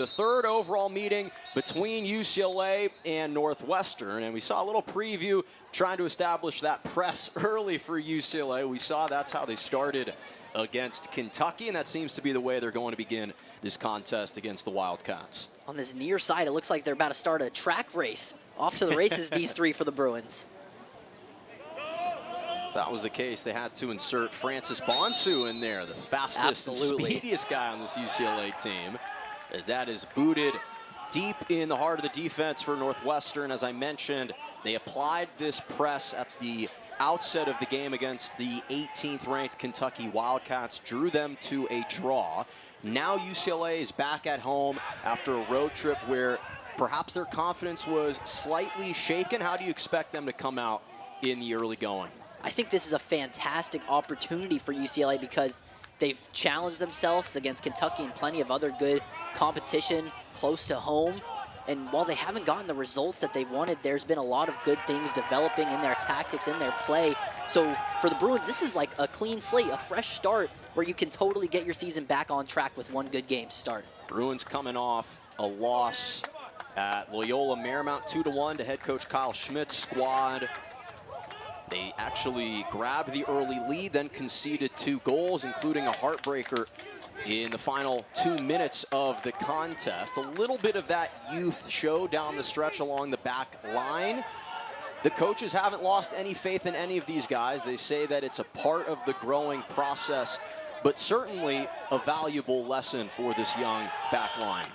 the third overall meeting between UCLA and Northwestern. And we saw a little preview trying to establish that press early for UCLA. We saw that's how they started against Kentucky, and that seems to be the way they're going to begin this contest against the Wildcats. On this near side, it looks like they're about to start a track race. Off to the races, these three for the Bruins. If that was the case, they had to insert Francis Bonsu in there, the fastest and speediest guy on this UCLA team, as that is booted deep in the heart of the defense for Northwestern. As I mentioned, they applied this press at the outset of the game against the 18th ranked Kentucky Wildcats, drew them to a draw. Now UCLA is back at home after a road trip where perhaps their confidence was slightly shaken. How do you expect them to come out in the early going? I think this is a fantastic opportunity for UCLA because they've challenged themselves against Kentucky and plenty of other good competition close to home. And while they haven't gotten the results that they wanted, there's been a lot of good things developing in their tactics, in their play. So for the Bruins, this is like a clean slate, a fresh start where you can totally get your season back on track with one good game to start. Bruins coming off a loss at Loyola Marymount 2-1 to head coach Kyle Schmidt's squad. They actually grabbed the early lead, then conceded 2 goals, including a heartbreaker in the final 2 minutes of the contest. A little bit of that youth show down the stretch along the back line. The coaches haven't lost any faith in any of these guys. They say that it's a part of the growing process, but certainly a valuable lesson for this young back line.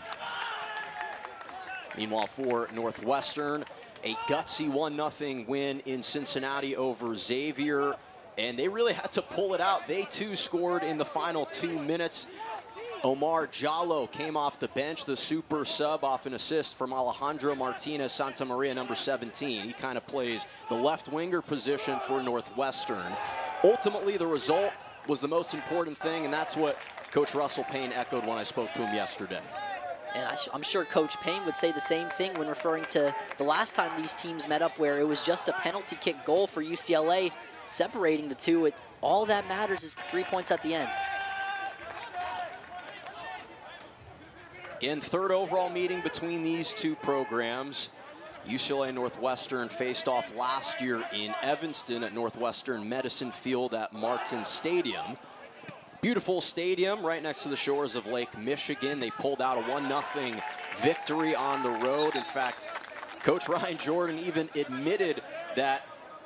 Meanwhile, for Northwestern, a gutsy 1-0 win in Cincinnati over Xavier, and they really had to pull it out. They too scored in the final 2 minutes. Omar Jallo came off the bench, the super sub, off an assist from Alejandro Martinez Santamaria, number 17. He kind of plays the left winger position for Northwestern. Ultimately, the result was the most important thing, and that's what Coach Russell Payne echoed when I spoke to him yesterday. And I'm sure Coach Payne would say the same thing when referring to the last time these teams met up, where it was just a penalty kick goal for UCLA separating the two. All that matters is the 3 points at the end. Again, third overall meeting between these two programs. UCLA and Northwestern faced off last year in Evanston at Northwestern Medicine Field at Martin Stadium. Beautiful stadium right next to the shores of Lake Michigan. They pulled out a 1-0 victory on the road. In fact, Coach Ryan Jordan even admitted that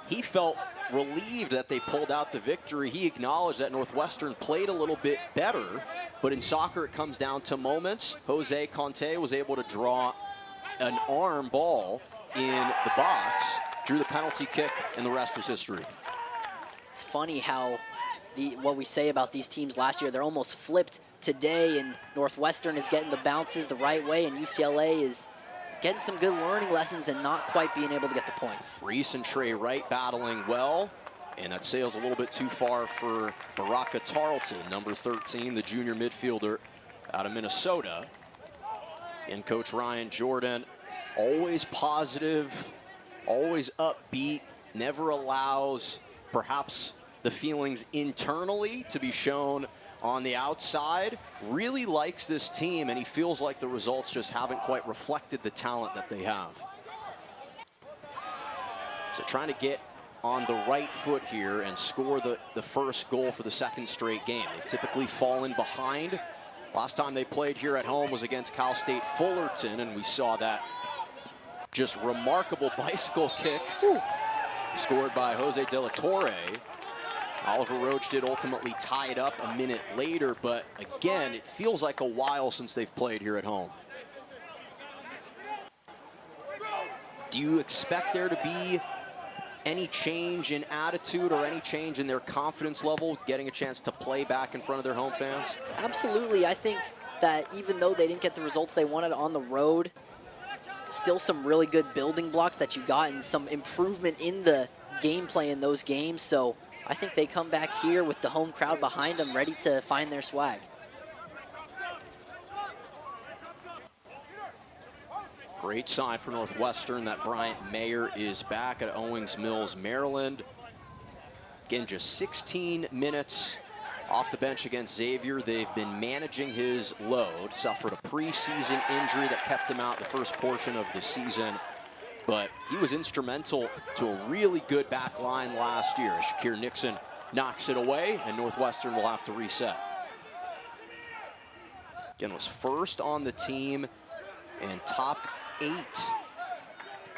he felt relieved that they pulled out the victory. He acknowledged that Northwestern played a little bit better, but in soccer it comes down to moments. Jose Conte was able to draw an arm ball in the box, drew the penalty kick, and the rest was history. It's funny how what we say about these teams last year, they're almost flipped today, and Northwestern is getting the bounces the right way, and UCLA is getting some good learning lessons and not quite being able to get the points. Reese and Trey Wright battling well, and that sails a little bit too far for Baraka Tarleton, number 13, the junior midfielder out of Minnesota. And Coach Ryan Jordan, always positive, always upbeat, never allows perhaps the feelings internally to be shown on the outside. Really likes this team, and he feels like the results just haven't quite reflected the talent that they have. So trying to get on the right foot here and score the first goal for the second straight game. They've typically fallen behind. Last time they played here at home was against Cal State Fullerton, and we saw that just remarkable bicycle kick scored by Jose De La Torre. Oliver Roach did ultimately tie it up a minute later, but again, it feels like a while since they've played here at home. Do you expect there to be any change in attitude or any change in their confidence level, getting a chance to play back in front of their home fans? Absolutely. I think that even though they didn't get the results they wanted on the road, still some really good building blocks that you got and some improvement in the gameplay in those games. So I think they come back here with the home crowd behind them, ready to find their swag. Great sign for Northwestern that Bryant Mayer is back at Owings Mills, Maryland. Again, just 16 minutes off the bench against Xavier. They've been managing his load. Suffered a preseason injury that kept him out the first portion of the season, but he was instrumental to a really good back line last year. Shakir Nixon knocks it away, and Northwestern will have to reset. Again, was first on the team and top 8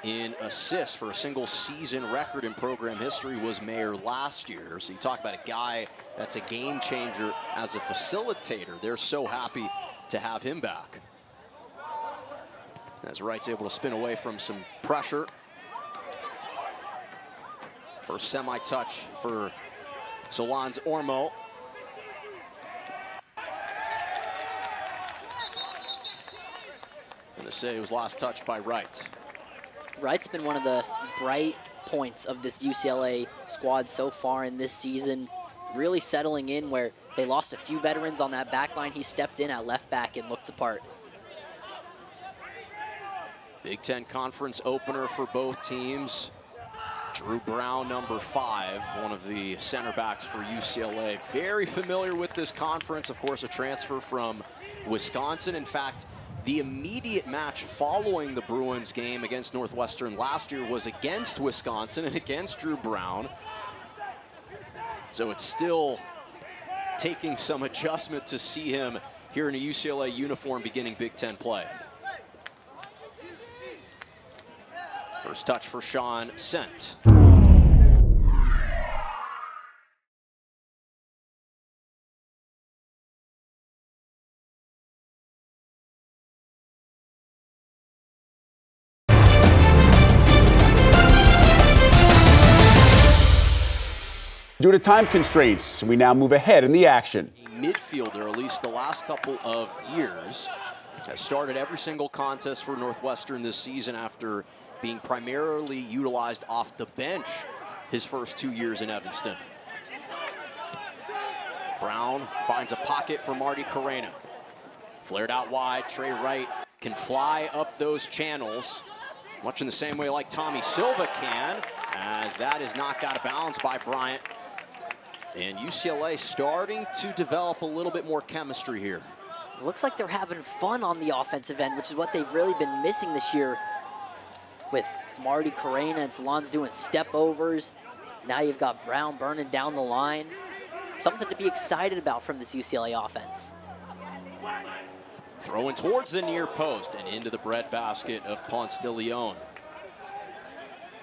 in assists for a single season record in program history was Mayer last year. So you talk about a guy that's a game changer as a facilitator. They're so happy to have him back. As Wright's able to spin away from some pressure. First semi-touch for Solans Ormo. And the save was last touched by Wright. Wright's been one of the bright points of this UCLA squad so far in this season, really settling in where they lost a few veterans on that back line. He stepped in at left back and looked the part. Big Ten Conference opener for both teams. Drew Brown, number 5, one of the center backs for UCLA. Very familiar with this conference, of course, a transfer from Wisconsin. In fact, the immediate match following the Bruins game against Northwestern last year was against Wisconsin and against Drew Brown. So it's still taking some adjustment to see him here in a UCLA uniform beginning Big Ten play. First touch for Sean Sept. Due to time constraints, we now move ahead in the action. A midfielder, at least the last couple of years, has started every single contest for Northwestern this season after being primarily utilized off the bench his first 2 years in Evanston. Brown finds a pocket for Marty Carrena. Flared out wide, Trey Wright can fly up those channels, much in the same way like Tommy Silva can, as that is knocked out of bounds by Bryant. And UCLA starting to develop a little bit more chemistry here. It looks like they're having fun on the offensive end, which is what they've really been missing this year, with Marty Carrena and Solans doing step overs. Now you've got Brown burning down the line. Something to be excited about from this UCLA offense. Throwing towards the near post and into the breadbasket of Ponce de Leon.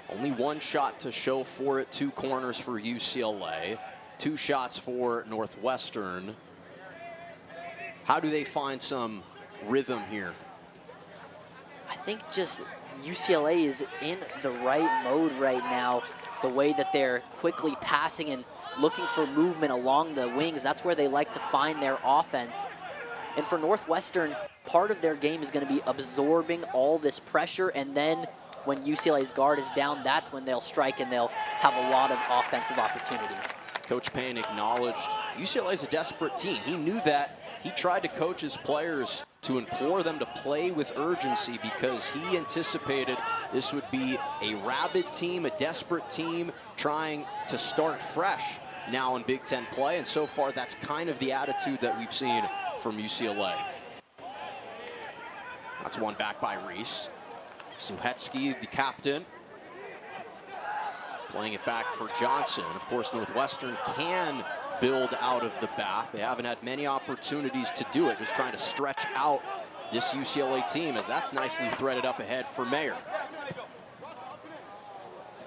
Only one shot to show for it, 2 corners for UCLA, 2 shots for Northwestern. How do they find some rhythm here? I think just UCLA is in the right mode right now. The way that they're quickly passing and looking for movement along the wings, that's where they like to find their offense. And for Northwestern, part of their game is going to be absorbing all this pressure, and then when UCLA's guard is down, that's when they'll strike and they'll have a lot of offensive opportunities. Coach Payne acknowledged UCLA's a desperate team. He knew that. He tried to coach his players to implore them to play with urgency because he anticipated this would be a rabid team, a desperate team trying to start fresh now in Big Ten play. And so far, that's kind of the attitude that we've seen from UCLA. That's one back by Reese. Suhetsky, the captain, playing it back for Johnson. Of course, Northwestern can build out of the back. They haven't had many opportunities to do it, just trying to stretch out this UCLA team, as that's nicely threaded up ahead for Mayer.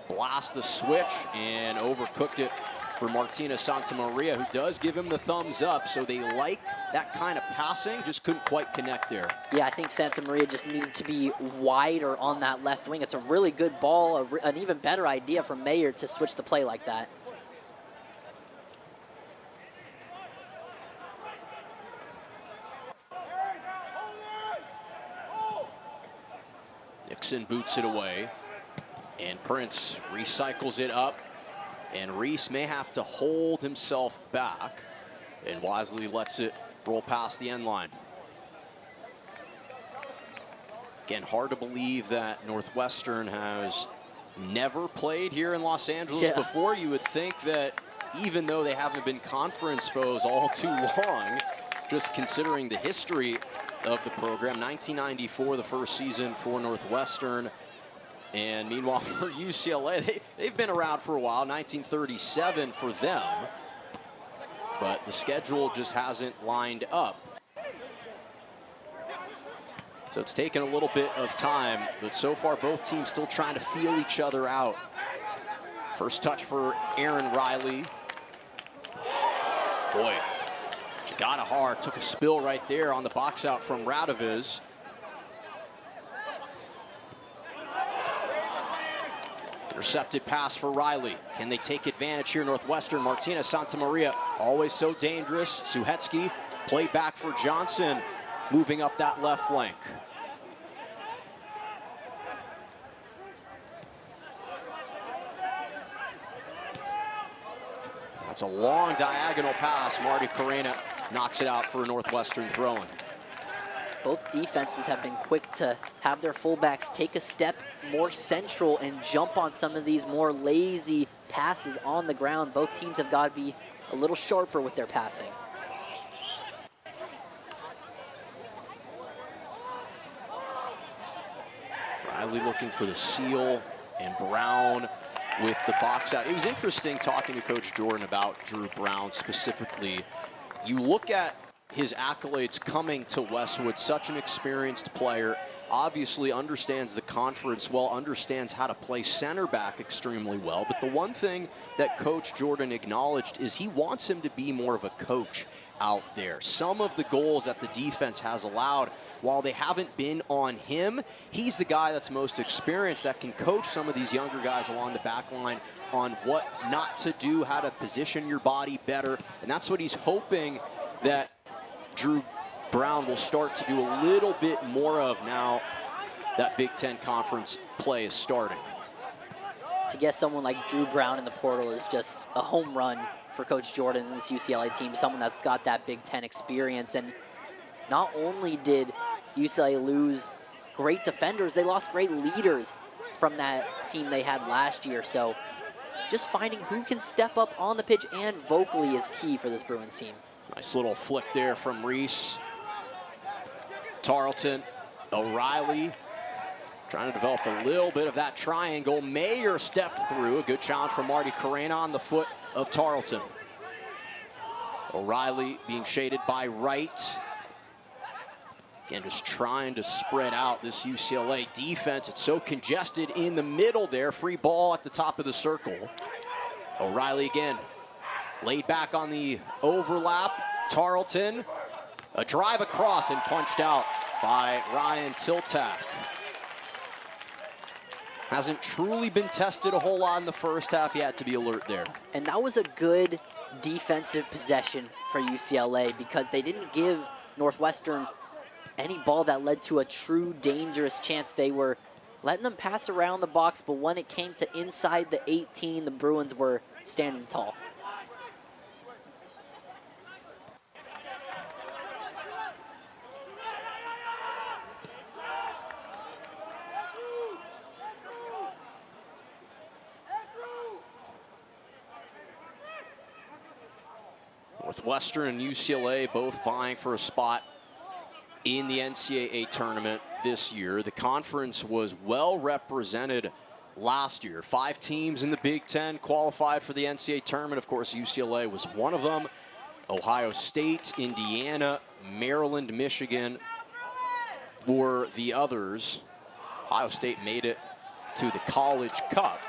Blast the switch and overcooked it for Martina Santamaria, who does give him the thumbs up, so they like that kind of passing, just couldn't quite connect there. Yeah, I think Santamaria just needed to be wider on that left wing. It's a really good ball, an even better idea from Mayer to switch the play like that. Nixon boots it away, and Prince recycles it up, and Reese may have to hold himself back, and wisely lets it roll past the end line. Again, hard to believe that Northwestern has never played here in Los Angeles before. You would think that even though they haven't been conference foes all too long, just considering the history of the program. 1994, the first season for Northwestern. And meanwhile, for UCLA, they've been around for a while, 1937 for them. But the schedule just hasn't lined up. So it's taken a little bit of time, but so far both teams still trying to feel each other out. First touch for Aaron Riley. Boy, Jagata took a spill right there on the box out from Radoviz. Intercepted pass for Riley. Can they take advantage here? Northwestern, Martinez Santamaria, always so dangerous. Suhetsky, play back for Johnson, moving up that left flank. That's a long diagonal pass. Marty Carrena knocks it out for a Northwestern throw-in. Both defenses have been quick to have their fullbacks take a step more central and jump on some of these more lazy passes on the ground. Both teams have got to be a little sharper with their passing. Riley looking for the seal, and Brown with the box out. It was interesting talking to Coach Jordan about Drew Brown specifically. You look at his accolades coming to Westwood, such an experienced player, obviously understands the conference well, understands how to play center back extremely well. But the one thing that Coach Jordan acknowledged is he wants him to be more of a coach out there. Some of the goals that the defense has allowed, while they haven't been on him, he's the guy that's most experienced that can coach some of these younger guys along the back line on what not to do, how to position your body better. And that's what he's hoping that Drew Brown will start to do a little bit more of now that Big Ten Conference play is starting. To get someone like Drew Brown in the portal is just a home run for Coach Jordan and this UCLA team, someone that's got that Big Ten experience. And not only did UCLA lose great defenders, they lost great leaders from that team they had last year. So just finding who can step up on the pitch and vocally is key for this Bruins team. Nice little flick there from Reese. Tarleton, O'Reilly, trying to develop a little bit of that triangle. Mayer stepped through. A good challenge from Marty Carrena on the foot of Tarleton. O'Reilly being shaded by Wright. Again, just trying to spread out this UCLA defense. It's so congested in the middle there. Free ball at the top of the circle. O'Reilly again, laid back on the overlap. Tarleton, a drive across and punched out by Ryan Tiltak. Hasn't truly been tested a whole lot in the first half. He had to be alert there. And that was a good defensive possession for UCLA because they didn't give Northwestern any ball that led to a true dangerous chance. They were letting them pass around the box, but when it came to inside the 18, the Bruins were standing tall. Northwestern and UCLA both vying for a spot in the NCAA tournament this year. The conference was well represented last year. 5 teams in the Big Ten qualified for the NCAA tournament. Of course, UCLA was one of them. Ohio State, Indiana, Maryland, Michigan were the others. Ohio State made it to the College Cup.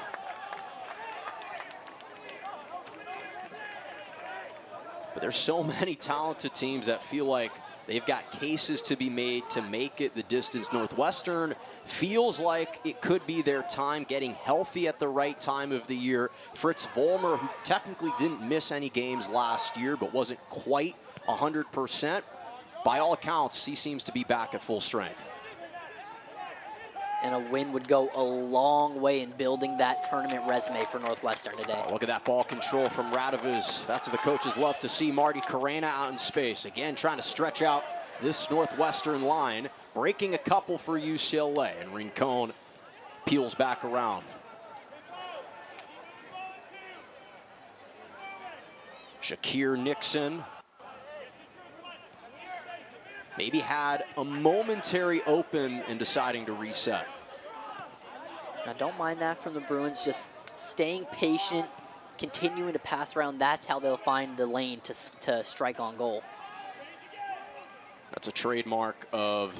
But there's so many talented teams that feel like they've got cases to be made to make it the distance. Northwestern feels like it could be their time, getting healthy at the right time of the year. Fritz Vollmer, who technically didn't miss any games last year, but wasn't quite 100%. By all accounts, he seems to be back at full strength. And a win would go a long way in building that tournament resume for Northwestern today. Oh, look at that ball control from Radoviz. That's what the coaches love to see. Marty Carrena out in space. Again, trying to stretch out this Northwestern line. Breaking a couple for UCLA. And Rincon peels back around. Shakir Nixon maybe had a momentary open in deciding to reset. Now, don't mind that from the Bruins, just staying patient, continuing to pass around. That's how they'll find the lane to strike on goal. That's a trademark of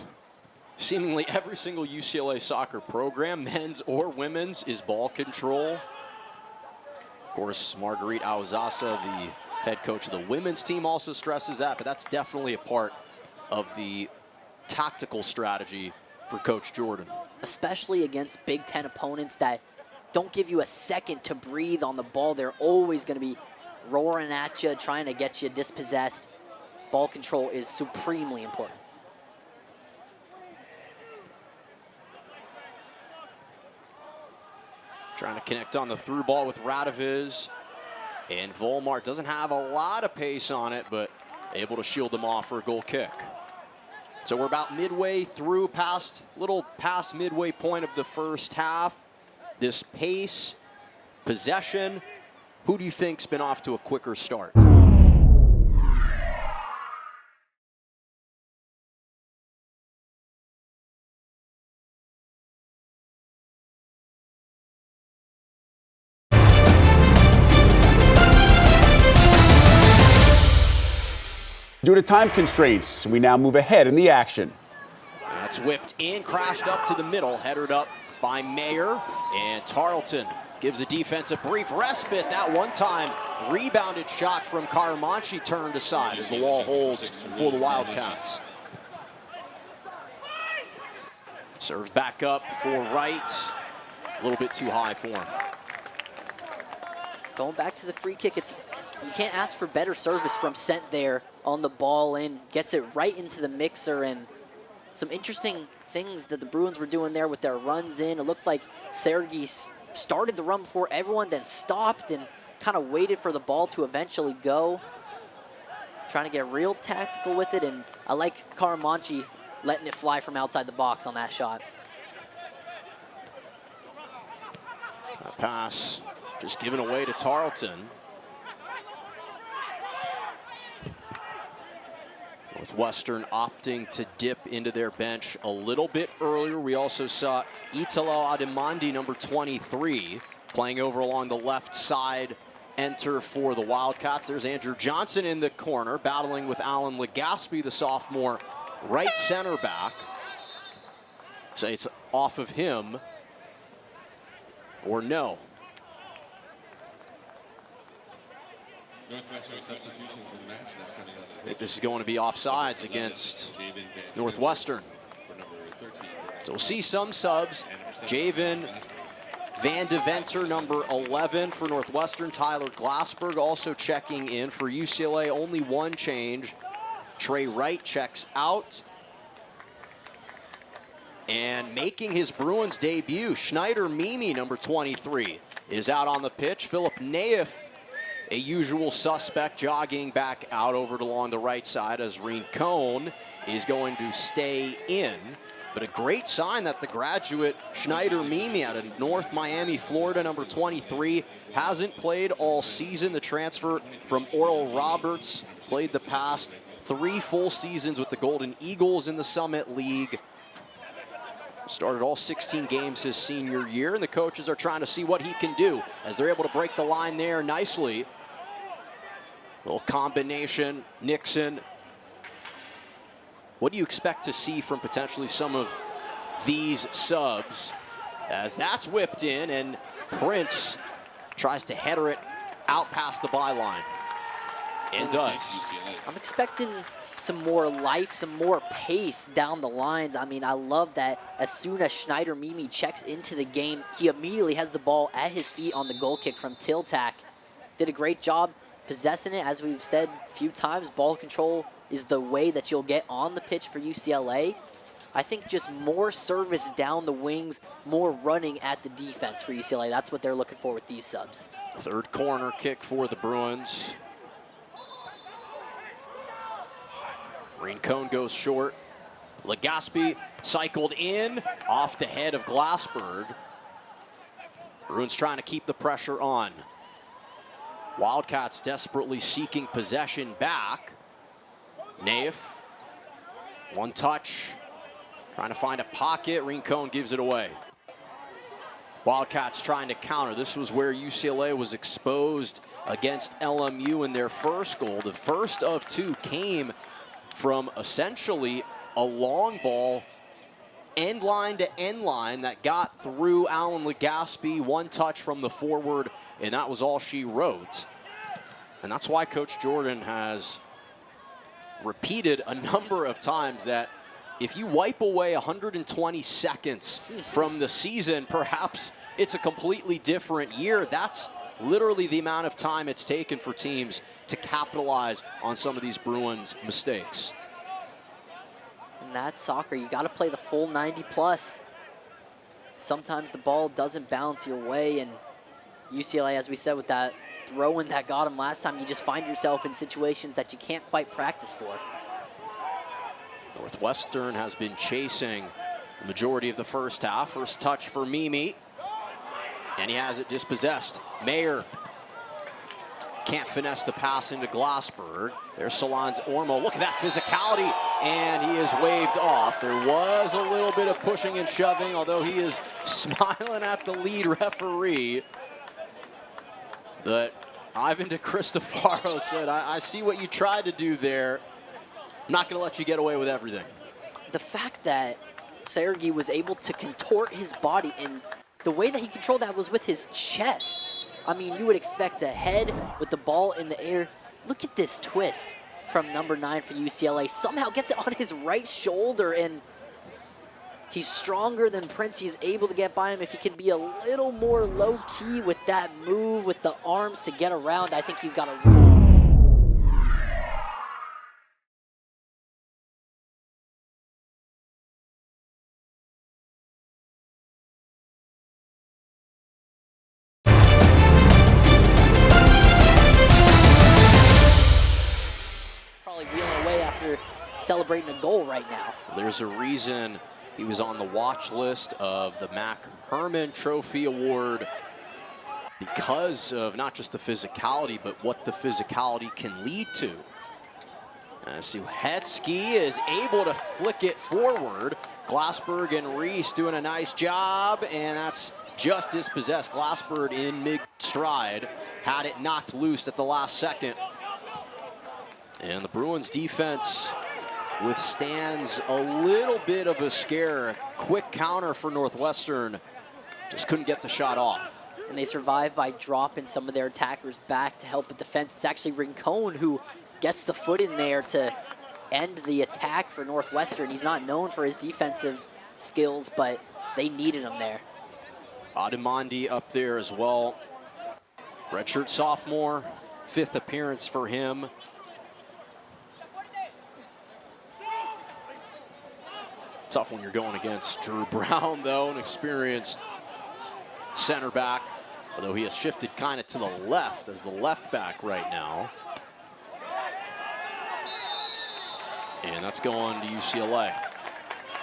seemingly every single UCLA soccer program, men's or women's, is ball control. Of course, Marguerite Auzasa, the head coach of the women's team, also stresses that, but that's definitely a part of the tactical strategy for Coach Jordan. Especially against Big Ten opponents that don't give you a second to breathe on the ball. They're always going to be roaring at you, trying to get you dispossessed. Ball control is supremely important. Trying to connect on the through ball with Radoviz. And Volmar doesn't have a lot of pace on it, but able to shield them off for a goal kick. So we're about midway through, past midway point of the first half. This pace, possession, who do you think's been off to a quicker start? Due to time constraints, we now move ahead in the action. That's whipped in, crashed up to the middle, headed up by Mayer, and Tarleton gives the defense a brief respite. That one-time rebounded shot from Karamanchi turned aside as the wall holds for the Wildcats. Serves back up for Wright, a little bit too high for him. Going back to the free kick, you can't ask for better service from Sept there on the ball in, gets it right into the mixer, and some interesting things that the Bruins were doing there with their runs in. It looked like Sergi started the run before everyone, then stopped and kind of waited for the ball to eventually go. Trying to get real tactical with it, and I like Karamanchi letting it fly from outside the box on that shot. That pass just given away to Tarleton. Northwestern opting to dip into their bench a little bit earlier. We also saw Italo Adimandi, number 23, playing over along the left side, enter for the Wildcats. There's Andrew Johnson in the corner, battling with Alan Legaspi, the sophomore right center back. So it's off of him, or no. Northwestern substitutions in the match now coming up. This is going to be offsides against Northwestern. So we'll see some subs. Javen Van de Venter, number 11 for Northwestern. Tyler Glassberg also checking in for UCLA. Only one change. Trey Wright checks out. And making his Bruins debut, Schneider Mimi, number 23, is out on the pitch. Philip Naif, a usual suspect, jogging back out over along the right side as Rincon is going to stay in. But a great sign that the graduate Schneider Mimi out of North Miami, Florida, number 23, hasn't played all season. The transfer from Oral Roberts played the past 3 full seasons with the Golden Eagles in the Summit League. Started all 16 games his senior year, and the coaches are trying to see what he can do as they're able to break the line there nicely. Little combination, Nixon. What do you expect to see from potentially some of these subs? As that's whipped in, and Prince tries to header it out past the byline. And does. I'm expecting some more life, some more pace down the lines. I mean, I love that as soon as Schneider Mimi checks into the game, he immediately has the ball at his feet on the goal kick from Tiltak. Did a great job possessing it. As we've said a few times, ball control is the way that you'll get on the pitch for UCLA. I think just more service down the wings, more running at the defense for UCLA. That's what they're looking for with these subs. Third corner kick for the Bruins. Rincon goes short. Legaspi cycled in off the head of Glassberg. Bruins trying to keep the pressure on. Wildcats desperately seeking possession back. Naif, one touch, trying to find a pocket. Rincon gives it away. Wildcats trying to counter. This was where UCLA was exposed against LMU in their first goal. The first of two came from essentially a long ball, end line to end line, that got through Alan Legaspi, one touch from the forward, and that was all she wrote. And that's why Coach Jordan has repeated a number of times that if you wipe away 120 seconds from the season, perhaps it's a completely different year. That's literally the amount of time it's taken for teams to capitalize on some of these Bruins mistakes. And that's soccer. You got to play the full 90 plus. Sometimes the ball doesn't bounce your way, and UCLA, as we said, with that throw-in that got him last time, you just find yourself in situations that you can't quite practice for. Northwestern has been chasing the majority of the first half. First touch for Mimi, and he has it dispossessed. Mayer can't finesse the pass into Glassberg. There's Solans Ormo. Look at that physicality, and he is waved off. There was a little bit of pushing and shoving, although he is smiling at the lead referee. But Ivan de Cristofaro said, I see what you tried to do there. I'm not going to let you get away with everything. The fact that Sergi was able to contort his body, and the way that he controlled that was with his chest. I mean, you would expect a head with the ball in the air. Look at this twist from number 9 for UCLA. Somehow gets it on his right shoulder, and he's stronger than Prince. He's able to get by him. If he can be a little more low-key with that move, with the arms to get around, I think he's got a real... wheeling away after celebrating a goal right now. There's a reason he was on the watch list of the Mac Herman Trophy Award, because of not just the physicality, but what the physicality can lead to. Suhetsky is able to flick it forward. Glassberg and Reese doing a nice job, and that's just dispossessed. Glassberg in mid-stride had it knocked loose at the last second. And the Bruins defense withstands a little bit of a scare. A quick counter for Northwestern. Just couldn't get the shot off. And they survive by dropping some of their attackers back to help with defense. It's actually Rincon who gets the foot in there to end the attack for Northwestern. He's not known for his defensive skills, but they needed him there. Adimondi up there as well. Redshirt sophomore, 5th appearance for him. Tough when you're going against Drew Brown, though, an experienced center back, although he has shifted kind of to the left as the left back right now. And that's going to UCLA.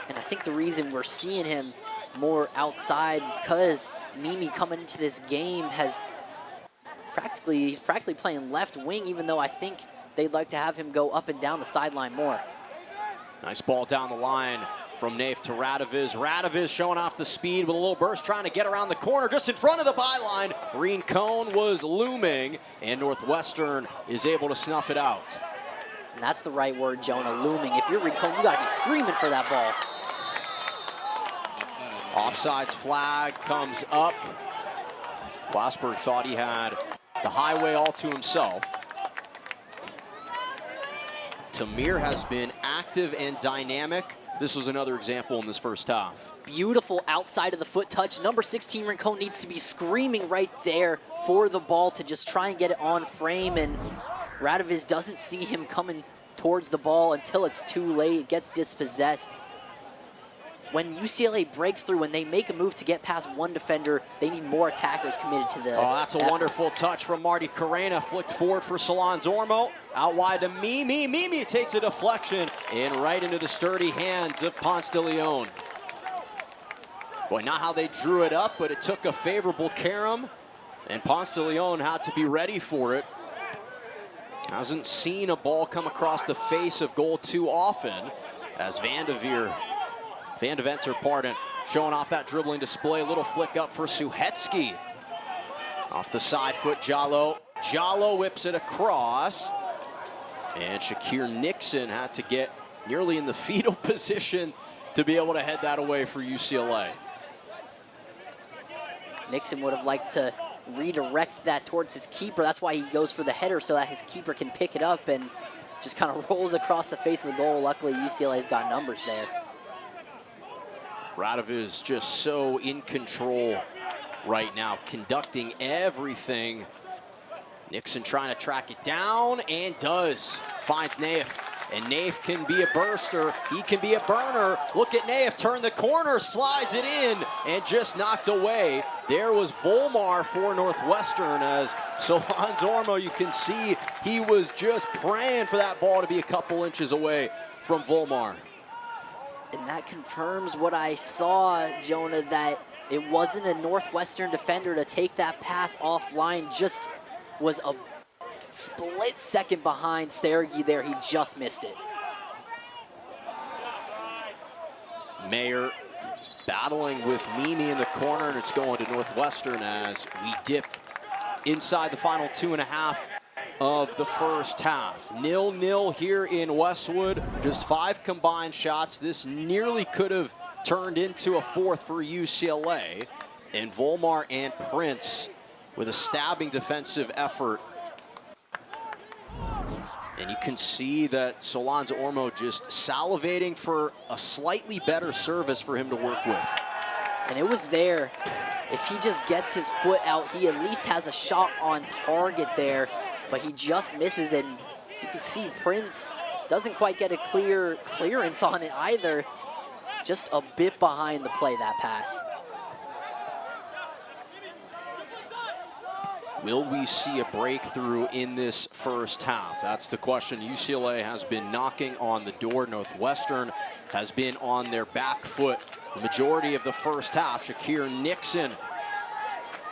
And I think the reason we're seeing him more outside is because Mimi coming into this game he's practically playing left wing, even though I think they'd like to have him go up and down the sideline more. Nice ball down the line from Naif to Radoviz. Radoviz showing off the speed with a little burst, trying to get around the corner just in front of the byline. Rincon was looming, and Northwestern is able to snuff it out. And that's the right word, Jonah, looming. If you're Rincon, you got to be screaming for that ball. Offsides flag comes up. Glassberg thought he had the highway all to himself. Tamir has been active and dynamic. This was another example in this first half. Beautiful outside of the foot touch. Number 16, Rincon, needs to be screaming right there for the ball to just try and get it on frame, and Radoviz doesn't see him coming towards the ball until it's too late. It gets dispossessed. When UCLA breaks through, when they make a move to get past one defender, they need more attackers committed to the Oh, that's a effort. wonderful touch from Marty Carrena. Flicked forward for Solans Ormo. Out wide to Mimi. Mimi takes a deflection and right into the sturdy hands of Ponce de Leon. Boy, not how they drew it up, but it took a favorable carom And Ponce de Leon had to be ready for it. Hasn't seen a ball come across the face of goal too often, as Van de Venter, pardon, showing off that dribbling display. A little flick up for Suhetsky. Off the side foot, Jallo. Jallo whips it across. And Shakir Nixon had to get nearly in the fetal position to be able to head that away for UCLA. Nixon would have liked to redirect that towards his keeper. That's why he goes for the header, so that his keeper can pick it up and just kind of rolls across the face of the goal. Luckily, UCLA's got numbers there. Radovic just so in control right now, conducting everything. Nixon trying to track it down, and does. Finds Naif, and Naif can be a burster. He can be a burner. Look at Naif, turn the corner, slides it in, and just knocked away. There was Volmar for Northwestern, as Solans Ormo, you can see he was just praying for that ball to be a couple inches away from Volmar. And that confirms what I saw, Jonah, that it wasn't a Northwestern defender to take that pass offline, just was a split second behind Sergi there. He just missed it. Mayer battling with Mimi in the corner, and it's going to Northwestern as we dip inside the final 2.5 of the first half. 0-0 here in Westwood. Just 5 combined shots. This nearly could have turned into a 4th for UCLA. And Volmar and Prince with a stabbing defensive effort. And you can see that Solans Ormo just salivating for a slightly better service for him to work with. And it was there. If he just gets his foot out, he at least has a shot on target there, but he just misses, and you can see Prince doesn't quite get a clear clearance on it either. Just a bit behind the play, that pass. Will we see a breakthrough in this first half? That's the question. UCLA has been knocking on the door. Northwestern has been on their back foot the majority of the first half. Shakir Nixon,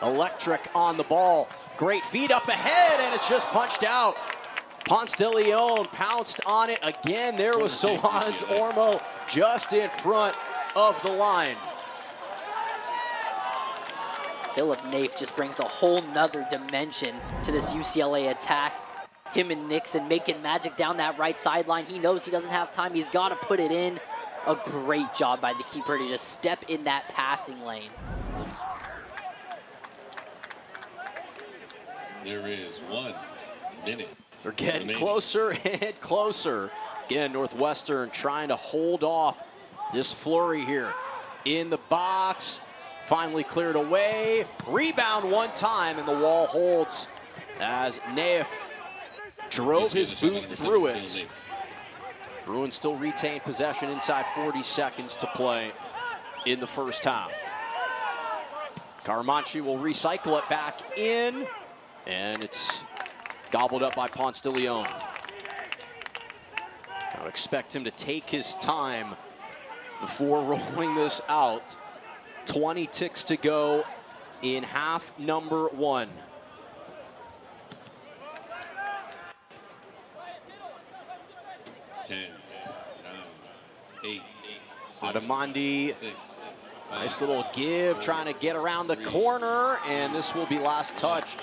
electric on the ball. Great feed up ahead, and it's just punched out. Ponce de Leon pounced on it again. There was Solans Ormo just in front of the line. Philip Naif just brings a whole nother dimension to this UCLA attack. Him and Nixon making magic down that right sideline. He knows he doesn't have time. He's got to put it in. A great job by the keeper to just step in that passing lane. There is 1 minute. They're getting closer and closer. Again, Northwestern trying to hold off this flurry here. In the box. Finally cleared away. Rebound one time, and the wall holds as Naif drove his boot through it. Bruins still retain possession inside 40 seconds to play in the first half. Caramanchi will recycle it back in, and it's gobbled up by Ponce de Leon. I would expect him to take his time before rolling this out. 20 ticks to go in half number 1. Ten, 9, 8, Adamandi, nice little give, trying to get around the corner, and this will be last touched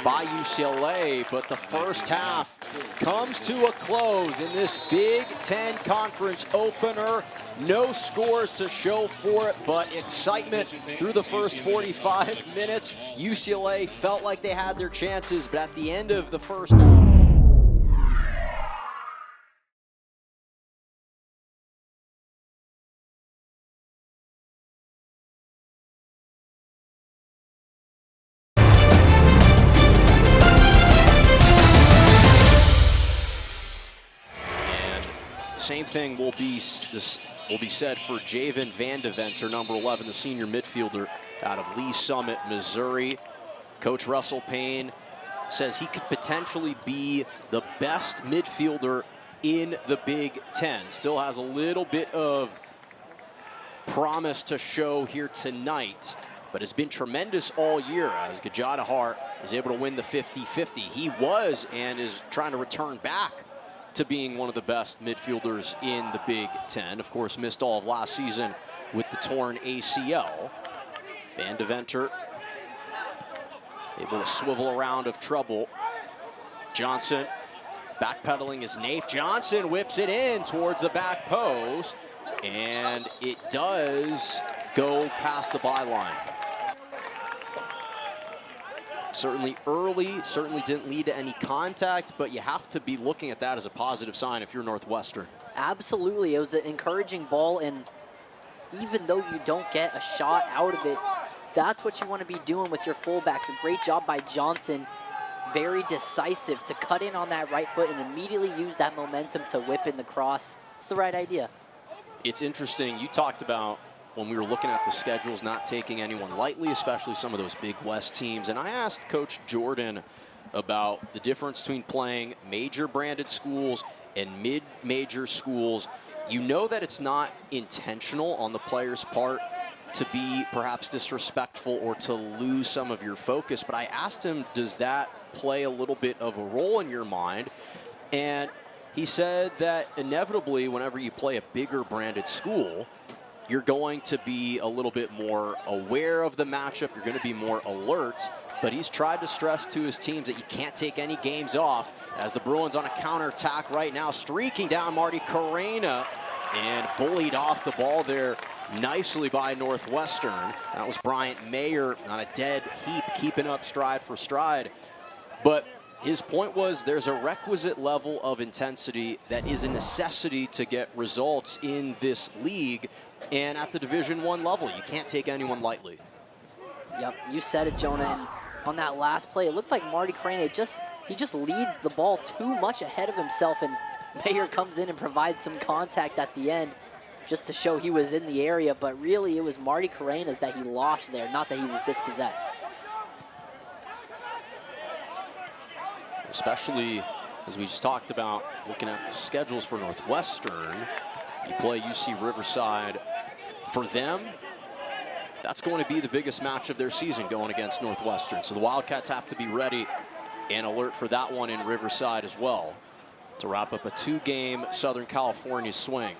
by UCLA, but the first half comes to a close in this Big Ten Conference opener. No scores to show for it, but excitement through the first 45 minutes. UCLA felt like they had their chances, but at the end of the first half, same thing will be said for Javen Van de Venter, number 11, the senior midfielder out of Lee Summit, Missouri. Coach Russell Payne says he could potentially be the best midfielder in the Big Ten. Still has a little bit of promise to show here tonight. but has been tremendous all year as Gajada Hart is able to win the 50-50. He was and is trying to return back to being one of the best midfielders in the Big Ten. Of course, missed all of last season with the torn ACL. Van Deventer able to swivel around of trouble. Johnson backpedaling is Nath. Johnson whips it in towards the back post, and it does go past the byline. Certainly early, certainly didn't lead to any contact, but you have to be looking at that as a positive sign if you're Northwestern. Absolutely, it was an encouraging ball, and even though you don't get a shot out of it, that's what you want to be doing with your fullbacks. A great job by Johnson, very decisive to cut in on that right foot and immediately use that momentum to whip in the cross. It's the right idea. It's interesting, you talked about when we were looking at the schedules, not taking anyone lightly, especially some of those Big West teams. And I asked Coach Jordan about the difference between playing major branded schools and mid-major schools. You know that it's not intentional on the player's part to be perhaps disrespectful or to lose some of your focus, but I asked him, does that play a little bit of a role in your mind? And he said that inevitably, whenever you play a bigger branded school, you're going to be a little bit more aware of the matchup. You're going to be more alert. But he's tried to stress to his teams that you can't take any games off as the Bruins on a counterattack right now, streaking down Marty Carrena and bullied off the ball there nicely by Northwestern. That was Bryant Mayer on a dead heap, keeping up stride for stride. But his point was there's a requisite level of intensity that is a necessity to get results in this league and at the Division I level. You can't take anyone lightly. Yep, you said it, Jonah. And on that last play, it looked like Marty Crane, he just lead the ball too much ahead of himself, and Mayer comes in and provides some contact at the end just to show he was in the area, but really it was Marty Carenas that he lost there, not that he was dispossessed. Especially, as we just talked about, looking at the schedules for Northwestern, you play UC Riverside. For them, that's going to be the biggest match of their season going against Northwestern. So the Wildcats have to be ready and alert for that one in Riverside as well to wrap up a 2-game Southern California swing.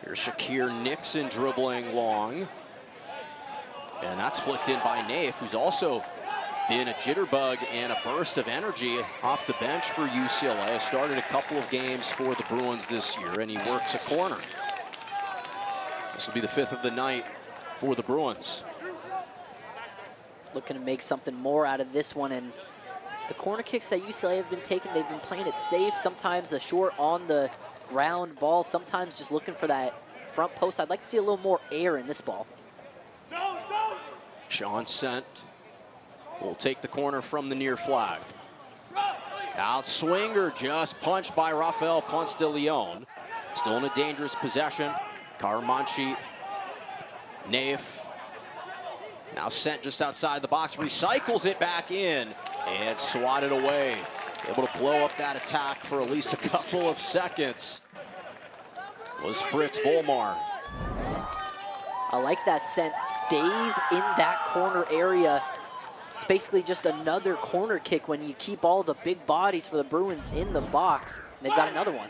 Here's Shakir Nixon dribbling long. And that's flicked in by Nath, who's also been a jitterbug and a burst of energy off the bench for UCLA. Started a couple of games for the Bruins this year, and he works a corner. This will be the 5th of the night for the Bruins. Looking to make something more out of this one, and the corner kicks that UCLA have been taking, they've been playing it safe, sometimes a short on the ground ball, sometimes just looking for that front post. I'd like to see a little more air in this ball. Sean Sept will take the corner from the near flag. Out swinger, just punched by Rafael Ponce de Leon. Still in a dangerous possession. Karamanchi, Naif. Now sent just outside the box, recycles it back in and swatted away. Able to blow up that attack for at least a couple of seconds was Fritz Volmar. I like that Sent stays in that corner area. It's basically just another corner kick when you keep all the big bodies for the Bruins in the box. They've got another one.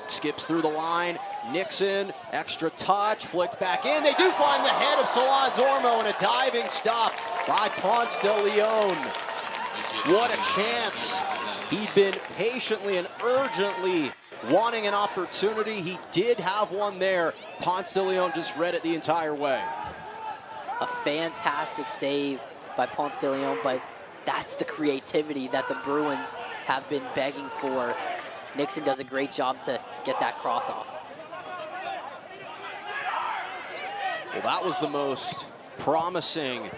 Skips through the line. Nixon, extra touch, flicked back in. They do find the head of Solans Ormo and a diving stop by Ponce de Leon. What a chance. He'd been patiently and urgently wanting an opportunity. He did have one there. Ponce de Leon just read it the entire way. A fantastic save by Ponce de Leon, but that's the creativity that the Bruins have been begging for. Nixon does a great job to get that cross off. Well, that was the most promising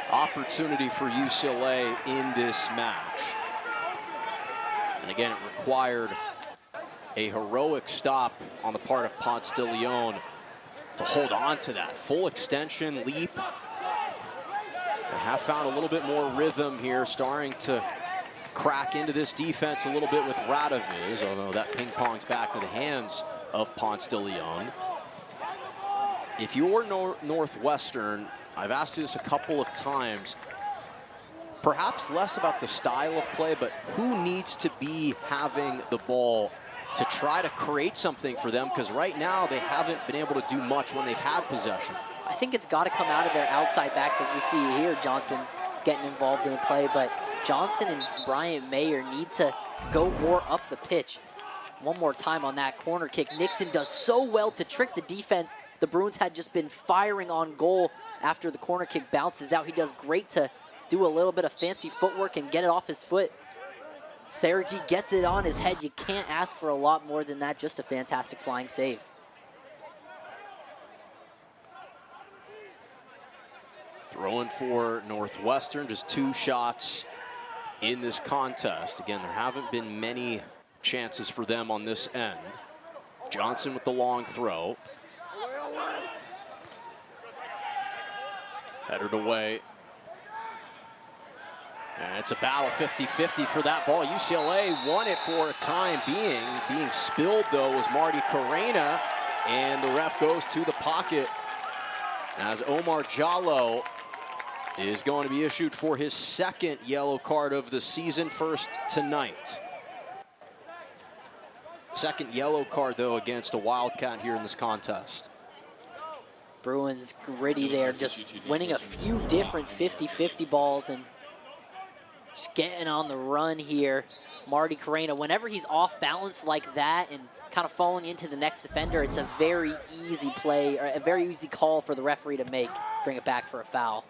opportunity for UCLA in this match. And again, it required a heroic stop on the part of Ponce de Leon to hold on to that full extension leap. They have found a little bit more rhythm here, starting to crack into this defense a little bit with Radoviz, although that ping pongs back to the hands of Ponce de Leon. If you're Northwestern, I've asked you this a couple of times, perhaps less about the style of play, but who needs to be having the ball to try to create something for them? Because right now they haven't been able to do much when they've had possession. I think it's got to come out of their outside backs, as we see here. Johnson getting involved in the play, but Johnson and Bryant Mayer need to go more up the pitch. One more time on that corner kick. Nixon does so well to trick the defense. The Bruins had just been firing on goal after the corner kick bounces out. He does great to do a little bit of fancy footwork and get it off his foot. Sergi gets it on his head. You can't ask for a lot more than that. Just a fantastic flying save. Throwing for Northwestern, just 2 shots in this contest. Again, there haven't been many chances for them on this end. Johnson with the long throw. Headed away. And it's a battle 50-50 for that ball. UCLA won it for a time being. Being spilled, though, was Marty Carrena, and the ref goes to the pocket as Omar Jallo is going to be issued for his 2nd yellow card of the season, first tonight. 2nd yellow card, though, against a Wildcat here in this contest. Bruins gritty there, just winning a few different 50-50 balls and just getting on the run here. Marty Carrena, whenever he's off balance like that and kind of falling into the next defender, it's a very easy play, or a very easy call for the referee to make, bring it back for a foul.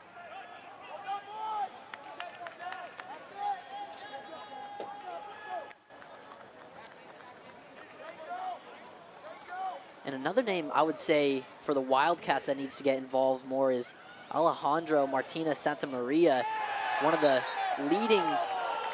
And another name I would say for the Wildcats that needs to get involved more is Alejandro Martinez Santamaria, one of the leading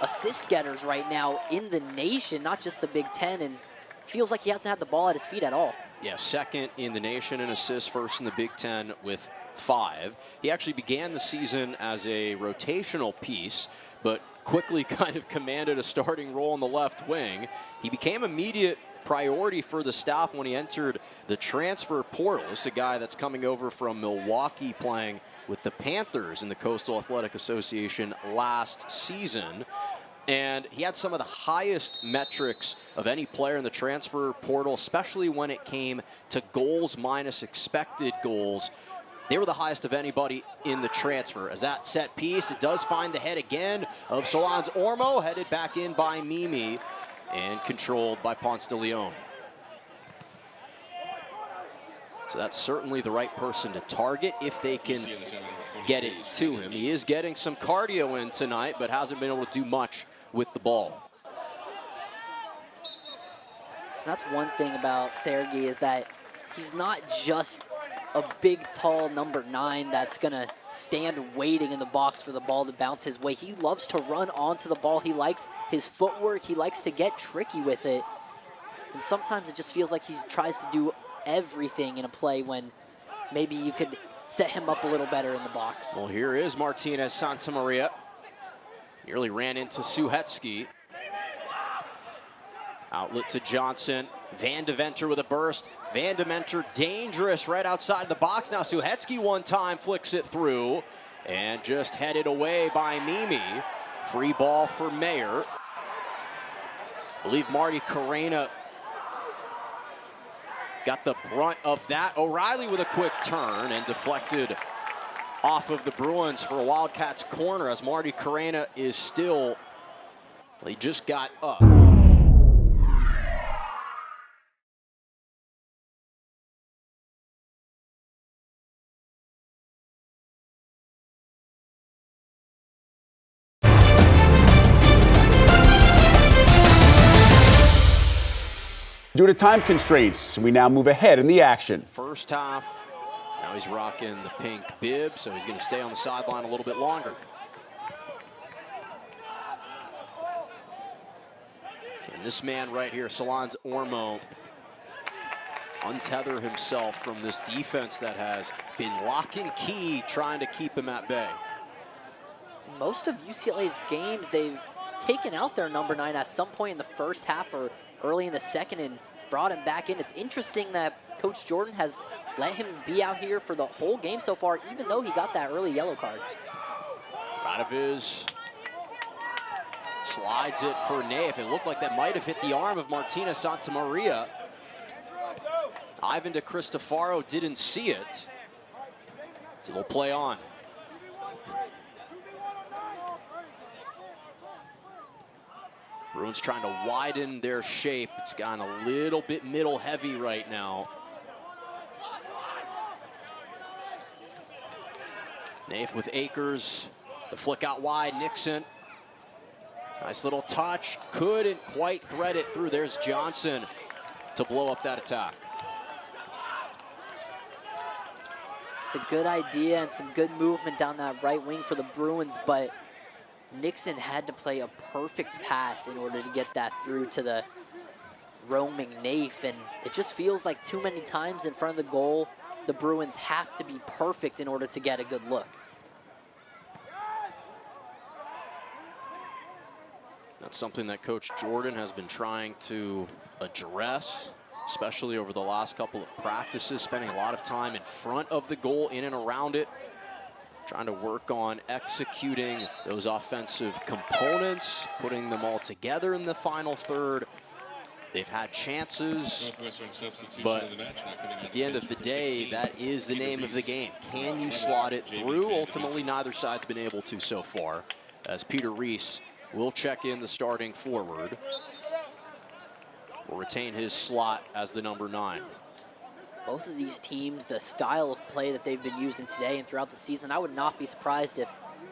assist getters right now in the nation, not just the Big Ten, and feels like he hasn't had the ball at his feet at all. Yeah, 2nd in the nation in assists, 1st in the Big Ten with 5. He actually began the season as a rotational piece, but quickly kind of commanded a starting role in the left wing. He became immediate priority for the staff when he entered the transfer portal. This is a guy that's coming over from Milwaukee, playing with the Panthers in the Coastal Athletic Association last season. And he had some of the highest metrics of any player in the transfer portal, especially when it came to goals minus expected goals. They were the highest of anybody in the transfer. As that set piece, it does find the head again of Solans Ormo, headed back in by Mimi and controlled by Ponce de Leon. So that's certainly the right person to target if they can get it to him. He is getting some cardio in tonight, but hasn't been able to do much with the ball. That's one thing about Sergi, is that he's not just a big, tall number 9 that's going to stand waiting in the box for the ball to bounce his way. He loves to run onto the ball. He likes his footwork. He likes to get tricky with it. And sometimes it just feels like he tries to do everything in a play when maybe you could set him up a little better in the box. Well, here is Martinez Santamaria. Nearly ran into Suhetsky. Outlet to Johnson. Van de Venter with a burst. Van de Venter dangerous right outside the box. Now Suhetsky one time flicks it through and just headed away by Mimi. Free ball for Mayer. I believe Marty Carrena got the brunt of that. O'Reilly with a quick turn and deflected off of the Bruins for a Wildcats corner, as Marty Carrena is still, well, he just got up. Due to time constraints, we now move ahead in the action. First half, now he's rocking the pink bib, so he's going to stay on the sideline a little bit longer. Can this man right here, Solans Ormo, untether himself from this defense that has been lock and key, trying to keep him at bay? Most of UCLA's games, they've taken out their number 9 at some point in the first half or early in the second, and brought him back in. It's interesting that Coach Jordan has let him be out here for the whole game so far, even though he got that early yellow card. Radoviz slides it for Naif. It looked like that might have hit the arm of Martina Santamaria. Ivan de Cristofaro didn't see it. So they'll play on. Bruins trying to widen their shape. It's gotten a little bit middle heavy right now. Naif with Akers. The flick out wide, Nixon. Nice little touch. Couldn't quite thread it through. There's Johnson to blow up that attack. It's a good idea and some good movement down that right wing for the Bruins, but Nixon had to play a perfect pass in order to get that through to the roaming Naif, and it just feels like too many times in front of the goal, the Bruins have to be perfect in order to get a good look. That's something that Coach Jordan has been trying to address, especially over the last couple of practices, spending a lot of time in front of the goal, in and around it, trying to work on executing those offensive components, putting them all together in the final third. They've had chances, but at the end of the day, that is the name of the game. Can you slot it through? Ultimately, neither side's been able to so far, as Peter Reese will check in the starting forward. Will retain his slot as the number 9. Both of these teams, the style of play that they've been using today and throughout the season, I would not be surprised if,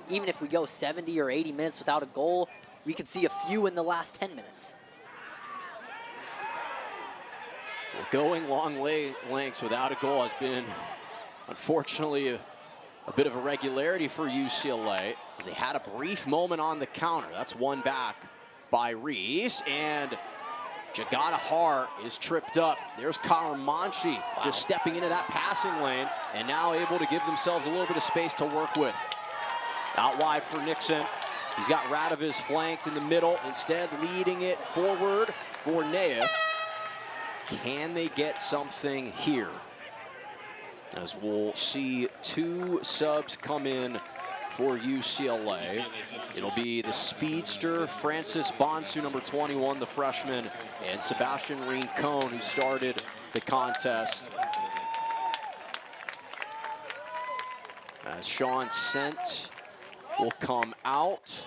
even if we go 70 or 80 minutes without a goal, we could see a few in the last 10 minutes. Well, going long lengths without a goal has been, unfortunately, a bit of a regularity for UCLA, as they had a brief moment on the counter. That's one back by Reese, and Jagata Har is tripped up. There's Karamanchi just stepping into that passing lane and now able to give themselves a little bit of space to work with. Out wide for Nixon. He's got Radoviz flanked in the middle, instead leading it forward for Naif. Can they get something here? As we'll see 2 subs come in for UCLA. It'll be the speedster Francis Bonsu, number 21, the freshman, and Sebastian Rincon, who started the contest. As Sean Sent will come out,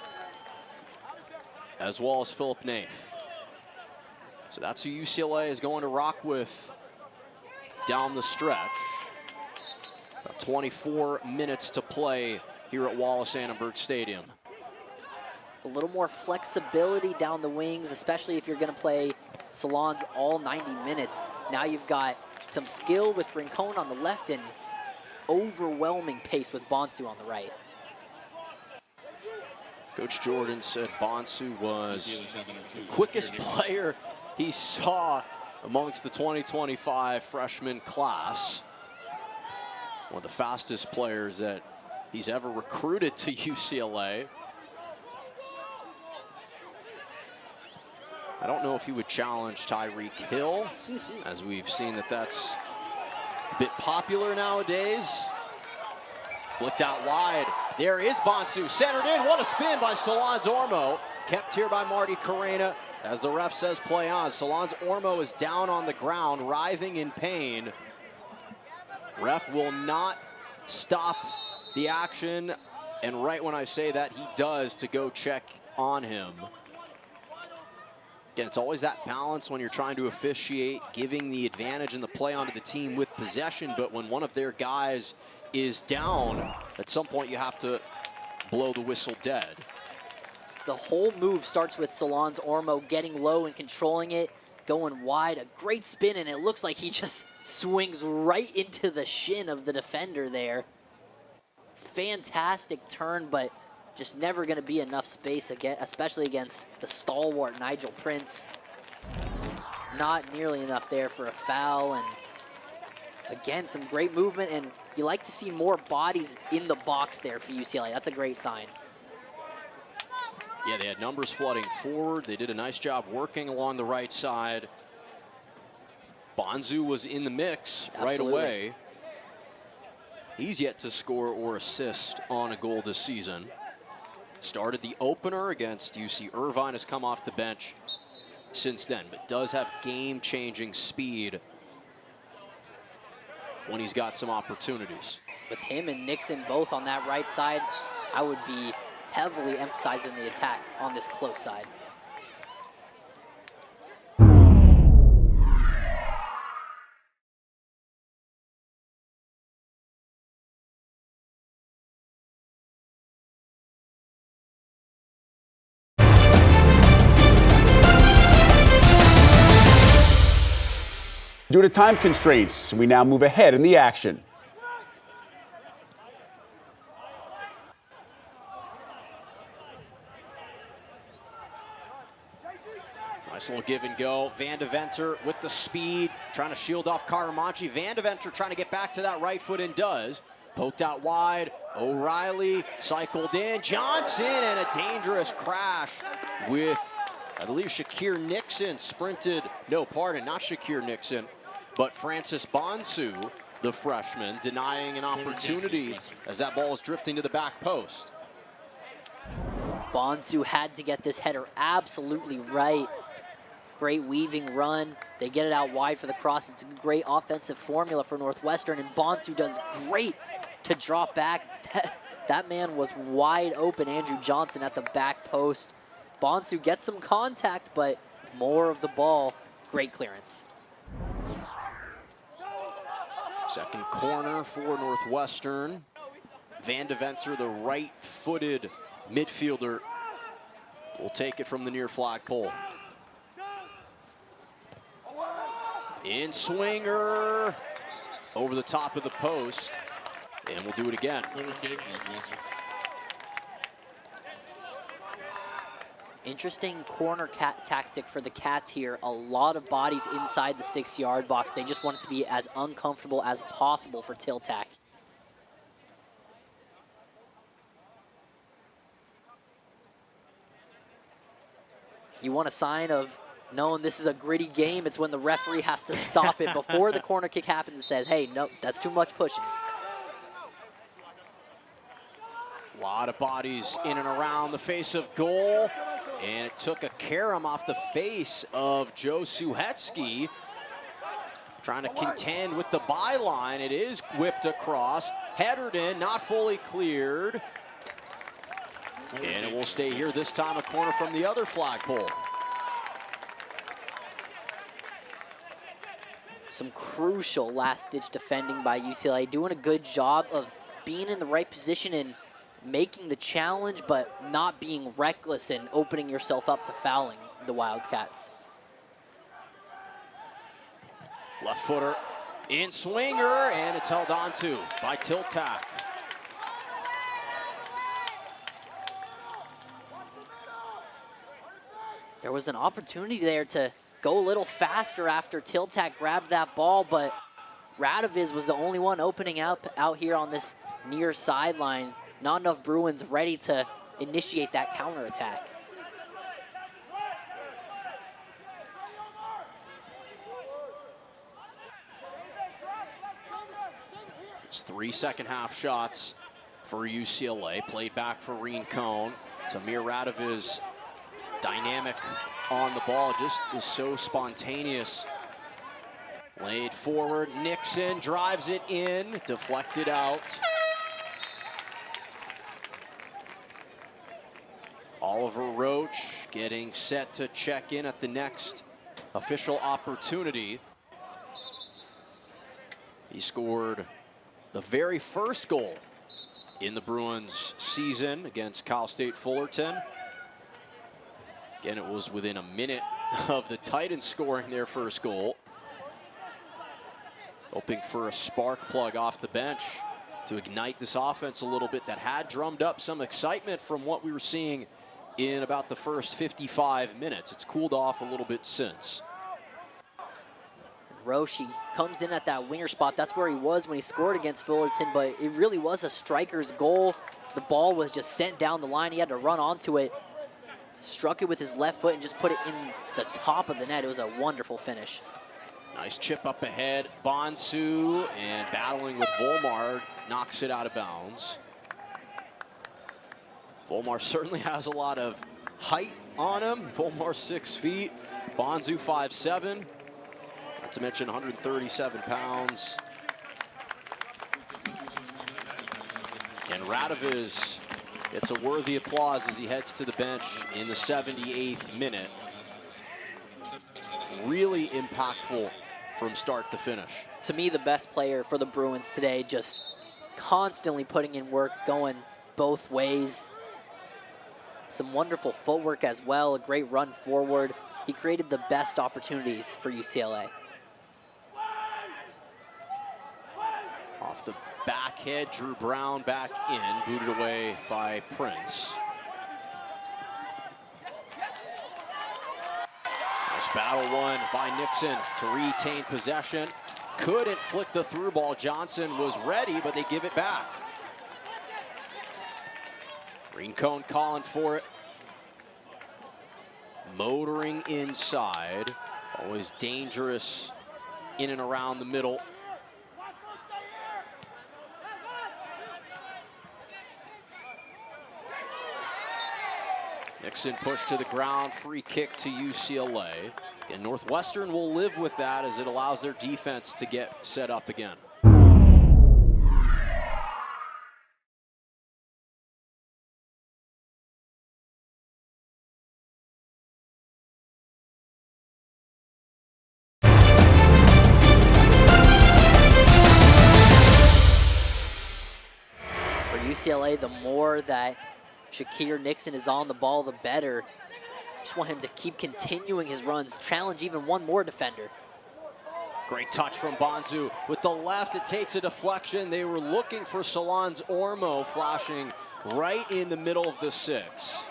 as well as Philip Naif. So that's who UCLA is going to rock with down the stretch. About 24 minutes to play here at Wallace-Annenberg Stadium. A little more flexibility down the wings, especially if you're going to play Solans all 90 minutes. Now you've got some skill with Rincon on the left and overwhelming pace with Bonsu on the right. Coach Jordan said Bonsu was the quickest player he saw amongst the 2025 freshman class. One of the fastest players that he's ever recruited to UCLA. I don't know if he would challenge Tyreek Hill, as we've seen that that's a bit popular nowadays. Flicked out wide. There is Bonsu, centered in. What a spin by Solans Ormo. Kept here by Marty Carrena. As the ref says, play on. Solans Ormo is down on the ground, writhing in pain. Ref will not stop the action, and right when I say that, he does, to go check on him. Again, it's always that balance when you're trying to officiate, giving the advantage and the play onto the team with possession, but when one of their guys is down, at some point you have to blow the whistle dead. The whole move starts with Solans Ormo getting low and controlling it, going wide, a great spin, and it looks like he just swings right into the shin of the defender there. Fantastic turn, but just never going to be enough space, again, especially against the stalwart Nigel Prince. Not nearly enough there for a foul, and again, some great movement, and you like to see more bodies in the box there for UCLA. That's a great sign. Yeah, they had numbers flooding forward. They did a nice job working along the right side. Bonsu was in the mix right Absolutely. away. He's yet to score or assist on a goal this season. Started the opener against UC Irvine, has come off the bench since then, but does have game-changing speed when he's got some opportunities. With him and Nixon both on that right side, I would be heavily emphasizing the attack on this close side. Due to time constraints, we now move ahead in the action. Nice little give and go. Van de Venter with the speed, trying to shield off Karamanchi. Van de Venter trying to get back to that right foot and does. Poked out wide. O'Reilly cycled in. Johnson, and a dangerous crash with, I believe, Shakir Nixon sprinted. No, pardon, not Shakir Nixon, but Francis Bonsu, the freshman, denying an opportunity as that ball is drifting to the back post. Bonsu had to get this header absolutely right. Great weaving run. They get it out wide for the cross. It's a great offensive formula for Northwestern, and Bonsu does great to drop back. That man was wide open, Andrew Johnson at the back post. Bonsu gets some contact, but more of the ball. Great clearance. Second corner for Northwestern. Van de Venter, the right-footed midfielder, will take it from the near flagpole. In swinger, over the top of the post, and we'll do it again. Interesting corner tactic for the Cats here. A lot of bodies inside the 6-yard box. They just want it to be as uncomfortable as possible for Tiltac. You want a sign of knowing this is a gritty game, it's when the referee has to stop it before the corner kick happens and says, hey, no, that's too much pushing. A lot of bodies in and around the face of goal, and it took a carom off the face of Joe Suhetsky, trying to contend with the byline. It is whipped across, headered in, not fully cleared, and it will stay here, this time a corner from the other flagpole. Some crucial last-ditch defending by UCLA, doing a good job of being in the right position and making the challenge, but not being reckless and opening yourself up to fouling the Wildcats. Left footer in swinger, and it's held on to by Tiltac. There was an opportunity there to go a little faster after Tiltac grabbed that ball, but Radoviz was the only one opening up out here on this near sideline. Not enough Bruins ready to initiate that counterattack. It's 3 second-half shots for UCLA. Played back for Rincon. Tamir Radoviz, dynamic on the ball, just is so spontaneous. Laid forward, Nixon drives it in, deflected out. Oliver Roach getting set to check in at the next official opportunity. He scored the very first goal in the Bruins season against Cal State Fullerton. Again, it was within a minute of the Titans scoring their first goal. Hoping for a spark plug off the bench to ignite this offense a little bit that had drummed up some excitement from what we were seeing in about the first 55 minutes. It's cooled off a little bit since. Roche comes in at that winger spot. That's where he was when he scored against Fullerton, but it really was a striker's goal. The ball was just sent down the line. He had to run onto it, struck it with his left foot, and just put it in the top of the net. It was a wonderful finish. Nice chip up ahead. Bonsu, and battling with Volmar, knocks it out of bounds. Volmar certainly has a lot of height on him. Volmar 6 feet. Bonsu 5'7". Not to mention 137 pounds. And Radoviz gets a worthy applause as he heads to the bench in the 78th minute. Really impactful from start to finish. To me, the best player for the Bruins today, just constantly putting in work, going both ways. Some wonderful footwork as well, a great run forward. He created the best opportunities for UCLA. Off the back head, Drew Brown back in, booted away by Prince. Nice battle won by Nixon to retain possession. Couldn't flick the through ball. Johnson was ready, but they give it back. Rincon calling for it. Motoring inside. Always dangerous in and around the middle. Nixon pushed to the ground, free kick to UCLA. And Northwestern will live with that as it allows their defense to get set up again. For UCLA, the more that Shakir Nixon is on the ball, the better. Just want him to keep continuing his runs, challenge even one more defender. Great touch from Bonsu. With the left, it takes a deflection. They were looking for Solans Ormo, flashing right in the middle of the 6.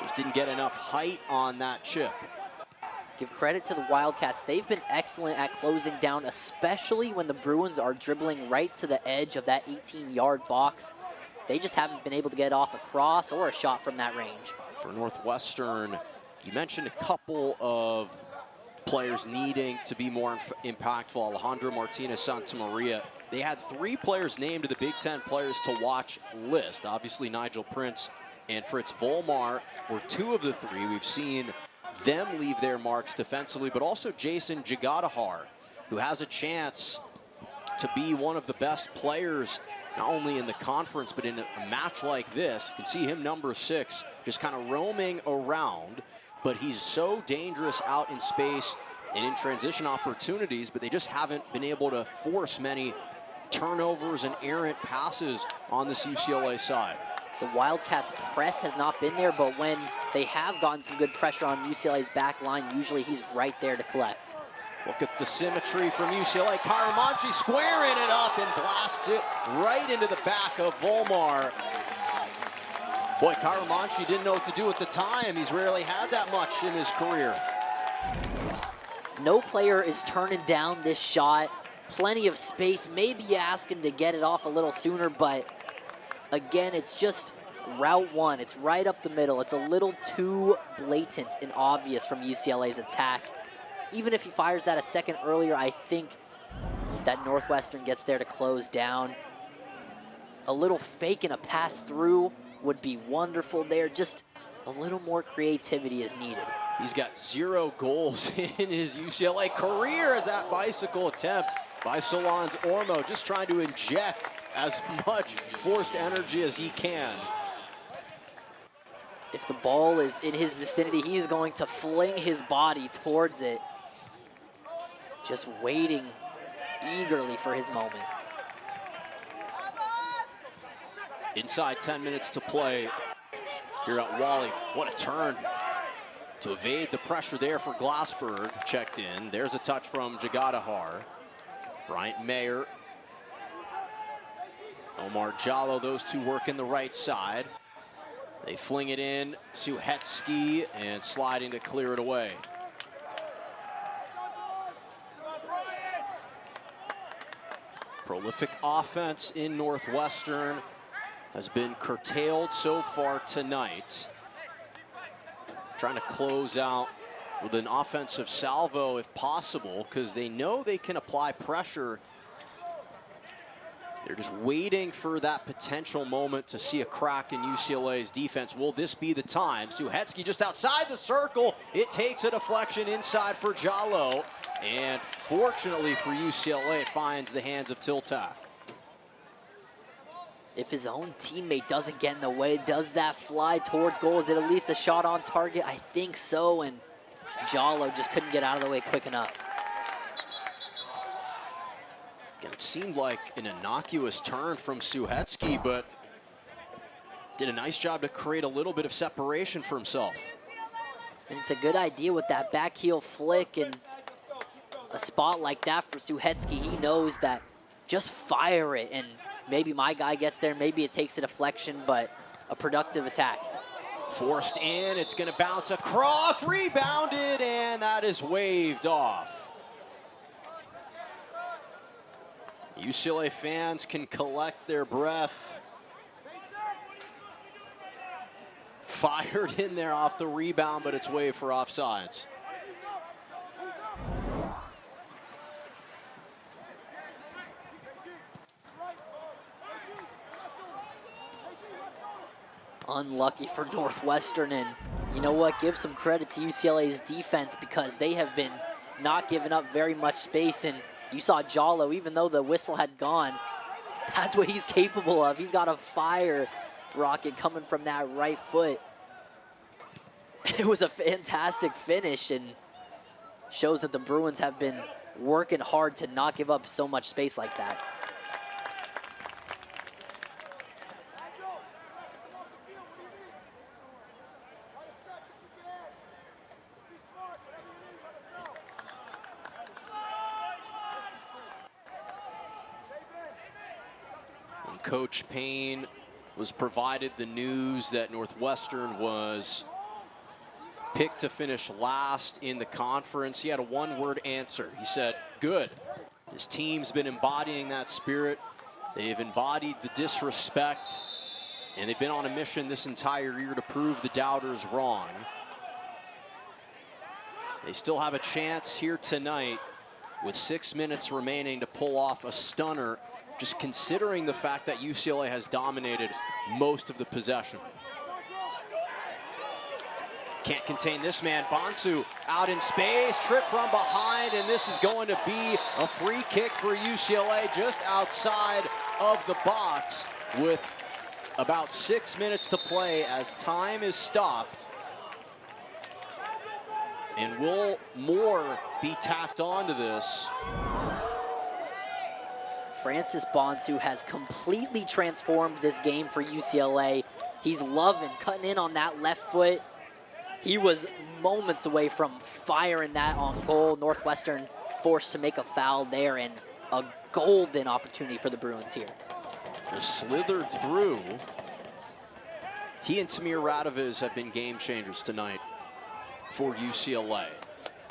Just didn't get enough height on that chip. Give credit to the Wildcats. They've been excellent at closing down, especially when the Bruins are dribbling right to the edge of that 18-yard box. They just haven't been able to get off a cross or a shot from that range. For Northwestern, you mentioned a couple of players needing to be more impactful. Alejandro Martinez Santamaria. They had 3 players named to the Big Ten Players to Watch list. Obviously, Nigel Prince and Fritz Volmar were 2 of the 3. We've seen them leave their marks defensively, but also Jason Jagadahar, who has a chance to be one of the best players not only in the conference, but in a match like this. You can see him, number 6, just kind of roaming around, but he's so dangerous out in space and in transition opportunities, but they just haven't been able to force many turnovers and errant passes on this UCLA side. The Wildcats' press has not been there, but when they have gotten some good pressure on UCLA's back line, usually he's right there to collect. Look at the symmetry from UCLA. Karamanchi squaring it up and blasts it right into the back of Volmar. Boy, Karamanchi didn't know what to do at the time. He's rarely had that much in his career. No player is turning down this shot. Plenty of space. Maybe you ask him to get it off a little sooner, but again, it's just route one. It's right up the middle. It's a little too blatant and obvious from UCLA's attack. Even if he fires that a second earlier, I think that Northwestern gets there to close down. A little fake and a pass through would be wonderful there. Just a little more creativity is needed. He's got 0 goals in his UCLA career as that bicycle attempt by Solans Ormo, just trying to inject as much forced energy as he can. If the ball is in his vicinity, he is going to fling his body towards it, just waiting eagerly for his moment. Inside 10 minutes to play here at Wally. What a turn to evade the pressure there for Glassberg. Checked in. There's a touch from Jagadahar. Bryant Mayer. Omar Jallo, those 2 working the right side. They fling it in. Suhetsky and sliding to clear it away. Prolific offense in Northwestern has been curtailed so far tonight. Trying to close out with an offensive salvo if possible, because they know they can apply pressure. They're just waiting for that potential moment to see a crack in UCLA's defense. Will this be the time? Suhetsky just outside the circle. It takes a deflection inside for Jallo. And fortunately for UCLA, it finds the hands of Tiltak. If his own teammate doesn't get in the way, does that fly towards goal? Is it at least a shot on target? I think so, and Jallo just couldn't get out of the way quick enough. It seemed like an innocuous turn from Suhetsky, but did a nice job to create a little bit of separation for himself. And it's a good idea with that back heel flick and a spot like that for Suhetsky. He knows that just fire it, and maybe my guy gets there, maybe it takes a deflection, but a productive attack. Forced in, it's gonna bounce across, rebounded, and that is waved off. UCLA fans can collect their breath. Fired in there off the rebound, but it's waved for offsides. Unlucky for Northwestern, and you know what? Give some credit to UCLA's defense, because they have been not giving up very much space. And you saw Jallo, even though the whistle had gone, that's what he's capable of. He's got a fire rocket coming from that right foot. It was a fantastic finish, and shows that the Bruins have been working hard to not give up so much space like that. Coach Payne was provided the news that Northwestern was picked to finish last in the conference, he had a one-word answer. He said, good. His team's been embodying that spirit. They've embodied the disrespect, and they've been on a mission this entire year to prove the doubters wrong. They still have a chance here tonight with 6 minutes remaining to pull off a stunner, just considering the fact that UCLA has dominated most of the possession. Can't contain this man. Bonsu out in space, trip from behind, and this is going to be a free kick for UCLA just outside of the box with about 6 minutes to play as time is stopped. And will more be tacked onto this? Francis Bonsu has completely transformed this game for UCLA. He's loving cutting in on that left foot. He was moments away from firing that on goal. Northwestern forced to make a foul there, and a golden opportunity for the Bruins here. Just slithered through. He and Tamir Radoviz have been game changers tonight for UCLA.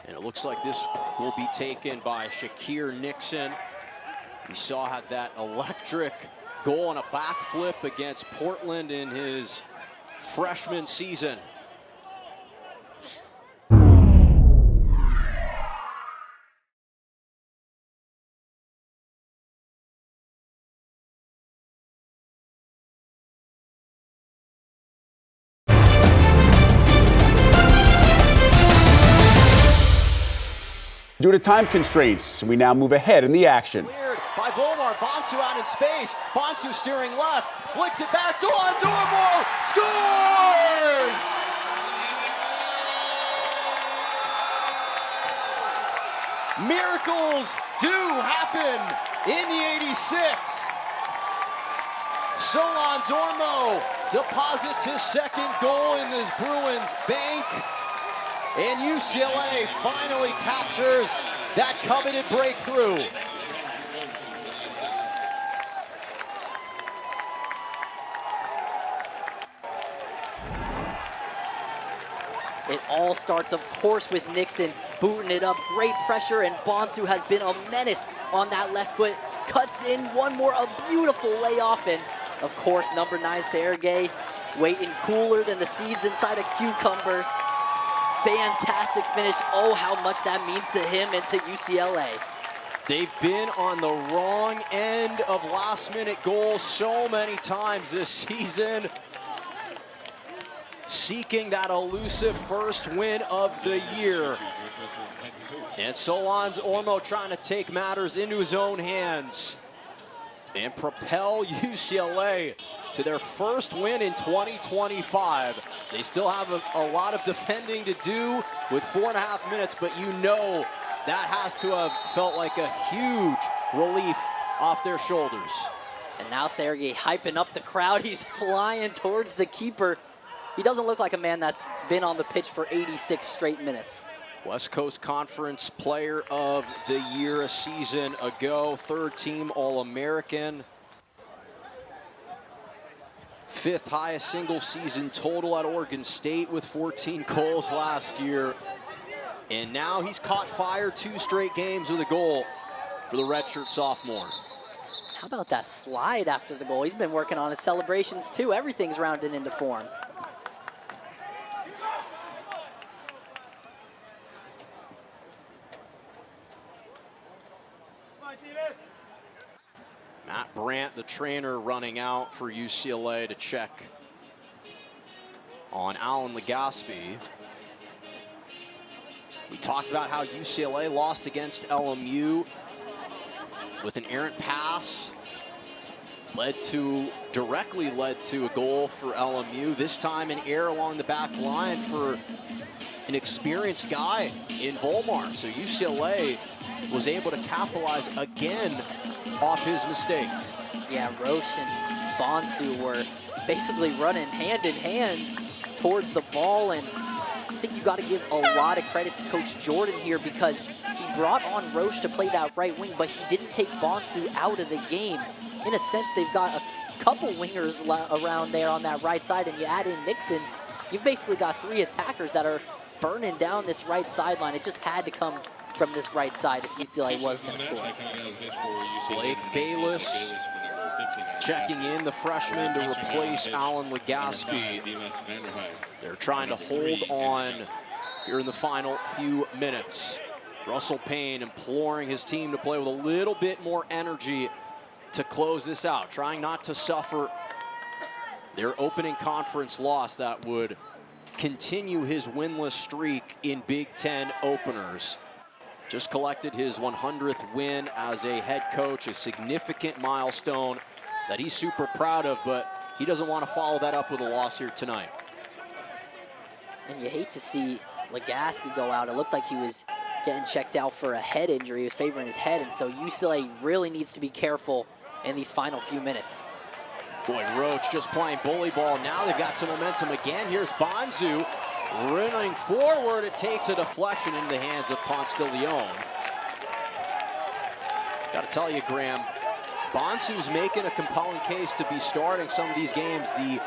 And it looks like this will be taken by Shakir Nixon. We saw had that electric goal on a backflip against Portland in his freshman season. Due to time constraints, we now move ahead in the action. Cleared by Volmar. Bonsu out in space. Bonsu steering left, flicks it back. Solans, Ormo scores! Miracles do happen in the 86th. Solans Ormo deposits his second goal in this Bruins bank. And UCLA finally captures that coveted breakthrough. It all starts, of course, with Nixon booting it up. Great pressure, and Bonsu has been a menace on that left foot. Cuts in one more, a beautiful layoff, and of course, number 9, Sergi, waiting cooler than the seeds inside a cucumber. fantastic finish. Oh, how much that means to him and to UCLA. They've been on the wrong end of last-minute goals so many times this season, seeking that elusive first win of the year. And Solans Ormo trying to take matters into his own hands and propel UCLA to their first win in 2025. They still have a lot of defending to do with 4.5 minutes, but you know that has to have felt like a huge relief off their shoulders. And now Sergi hyping up the crowd. He's flying towards the keeper. He doesn't look like a man that's been on the pitch for 86 straight minutes. West Coast Conference Player of the Year a season ago, third-team All-American. 5th highest single season total at Oregon State with 14 goals last year. And now he's caught fire 2 straight games with a goal for the redshirt sophomore. How about that slide after the goal? He's been working on his celebrations too. Everything's rounded into form. Matt Brandt, the trainer, running out for UCLA to check on Alan Legaspi. We talked about how UCLA lost against LMU with an errant pass. Directly led to a goal for LMU. This time an error along the back line for an experienced guy in Volmar. So UCLA was able to capitalize again off his mistake. Yeah, Roche and Bonsu were basically running hand in hand towards the ball, and I think you got to give a lot of credit to Coach Jordan here because he brought on Roche to play that right wing, but he didn't take Bonsu out of the game. In a sense, they've got a couple wingers around there on that right side, and you add in Nixon, you've basically got 3 attackers that are burning down this right sideline. It just had to come from this right side if UCLA was going to score. Blake Bayless checking in, the freshman, to replace Alan Legaspi. They're trying to hold on here in the final few minutes. Russell Payne imploring his team to play with a little bit more energy to close this out, trying not to suffer their opening conference loss that would continue his winless streak in Big Ten openers. Just collected his 100th win as a head coach, a significant milestone that he's super proud of, but he doesn't want to follow that up with a loss here tonight. And you hate to see Legaspi go out. It looked like he was getting checked out for a head injury. He was favoring his head, and so UCLA really needs to be careful in these final few minutes. Boy, Roach just playing bully ball. Now they've got some momentum again. Here's Bonsu running forward. It takes a deflection into the hands of Ponce de Leon. Got to tell you, Graham, Bonsu's making a compelling case to be starting some of these games. The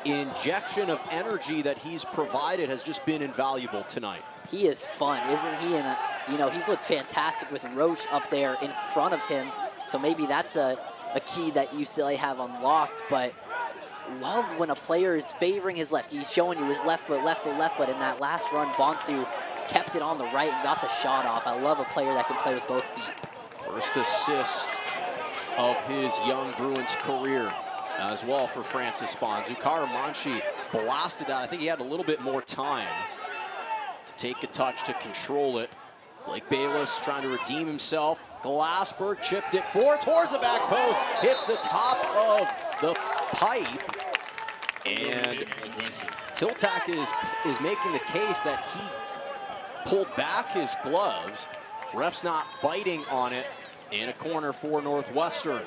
injection of energy that he's provided has just been invaluable tonight. He is fun, isn't he? And you know, he's looked fantastic with Roach up there in front of him. So maybe that's a key that UCLA have unlocked. But love when a player is favoring his left. He's showing you his left foot, left foot, left foot. In that last run, Bonsu kept it on the right and got the shot off. I love a player that can play with both feet. First assist of his young Bruins career as well for Francis Bonsu. Karamanchi blasted out. I think he had a little bit more time to take a touch to control it. Blake Bayless trying to redeem himself. Glassberg chipped it forward towards the back post. Hits the top of the pipe. And Tiltak is making the case that he pulled back his gloves. Ref's not biting on it. And a corner for Northwestern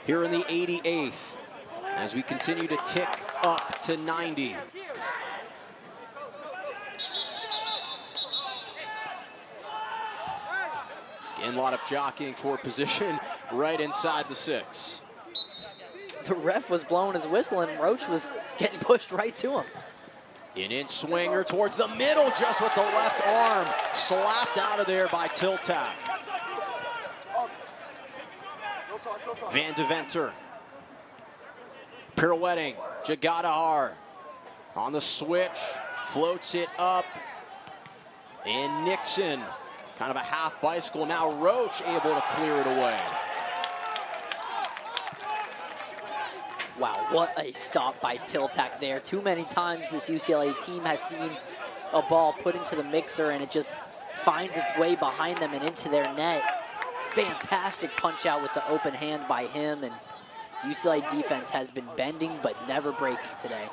here in the 88th as we continue to tick up to 90. Again, a lot of jockeying for position right inside the 6. The ref was blowing his whistle and Roach was getting pushed right to him. In swinger towards the middle, just with the left arm. Slapped out of there by Tiltak. Van Deventer. Pirouetting. Jagadahar on the switch. Floats it up. And Nixon, kind of a half bicycle. Now Roach able to clear it away. Wow, what a stop by Tiltak there. Too many times this UCLA team has seen a ball put into the mixer and it just finds its way behind them and into their net. Fantastic punch out with the open hand by him, and UCLA defense has been bending but never breaking today.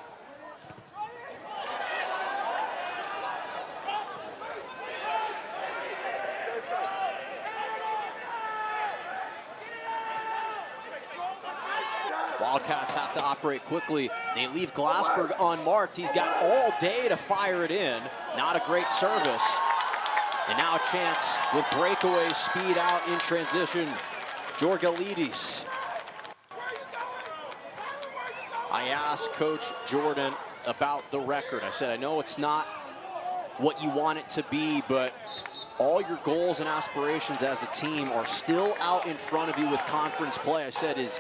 Wildcats have to operate quickly. They leave Glassberg unmarked. He's got all day to fire it in. Not a great service. And now a chance with breakaway speed out in transition. Georgilidis. I asked Coach Jordan about the record. I said, I know it's not what you want it to be, but all your goals and aspirations as a team are still out in front of you with conference play. I said, is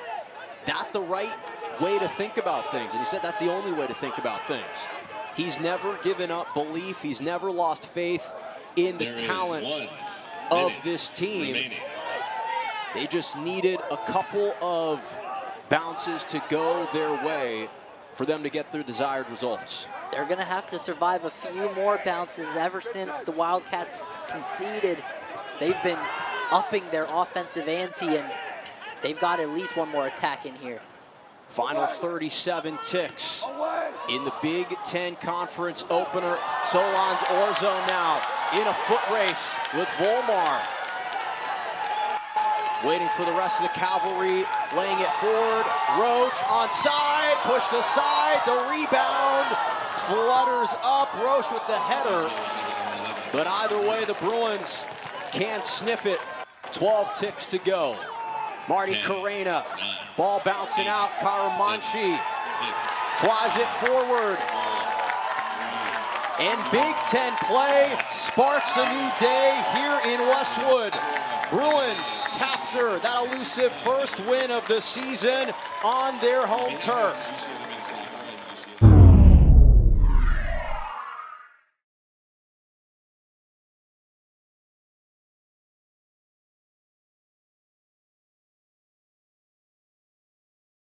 that the right way to think about things? And he said that's the only way to think about things. He's never given up belief. He's never lost faith in the talent of this team. Remaining. They just needed a couple of bounces to go their way for them to get their desired results. They're going to have to survive a few more bounces. Ever since the Wildcats conceded, they've been upping their offensive ante, and they've got at least one more attack in here. Final 37 ticks in the Big Ten Conference opener. Solans Orzo now in a foot race with Volmar. Waiting for the rest of the cavalry, laying it forward. Roach onside, pushed aside, the rebound flutters up. Roach with the header. But either way, the Bruins can't sniff it. 12 ticks to go. Marty Carrena, ball bouncing out. Karamanchi flies it forward. And Big Ten play sparks a new day here in Westwood. Bruins capture that elusive first win of the season on their home turf.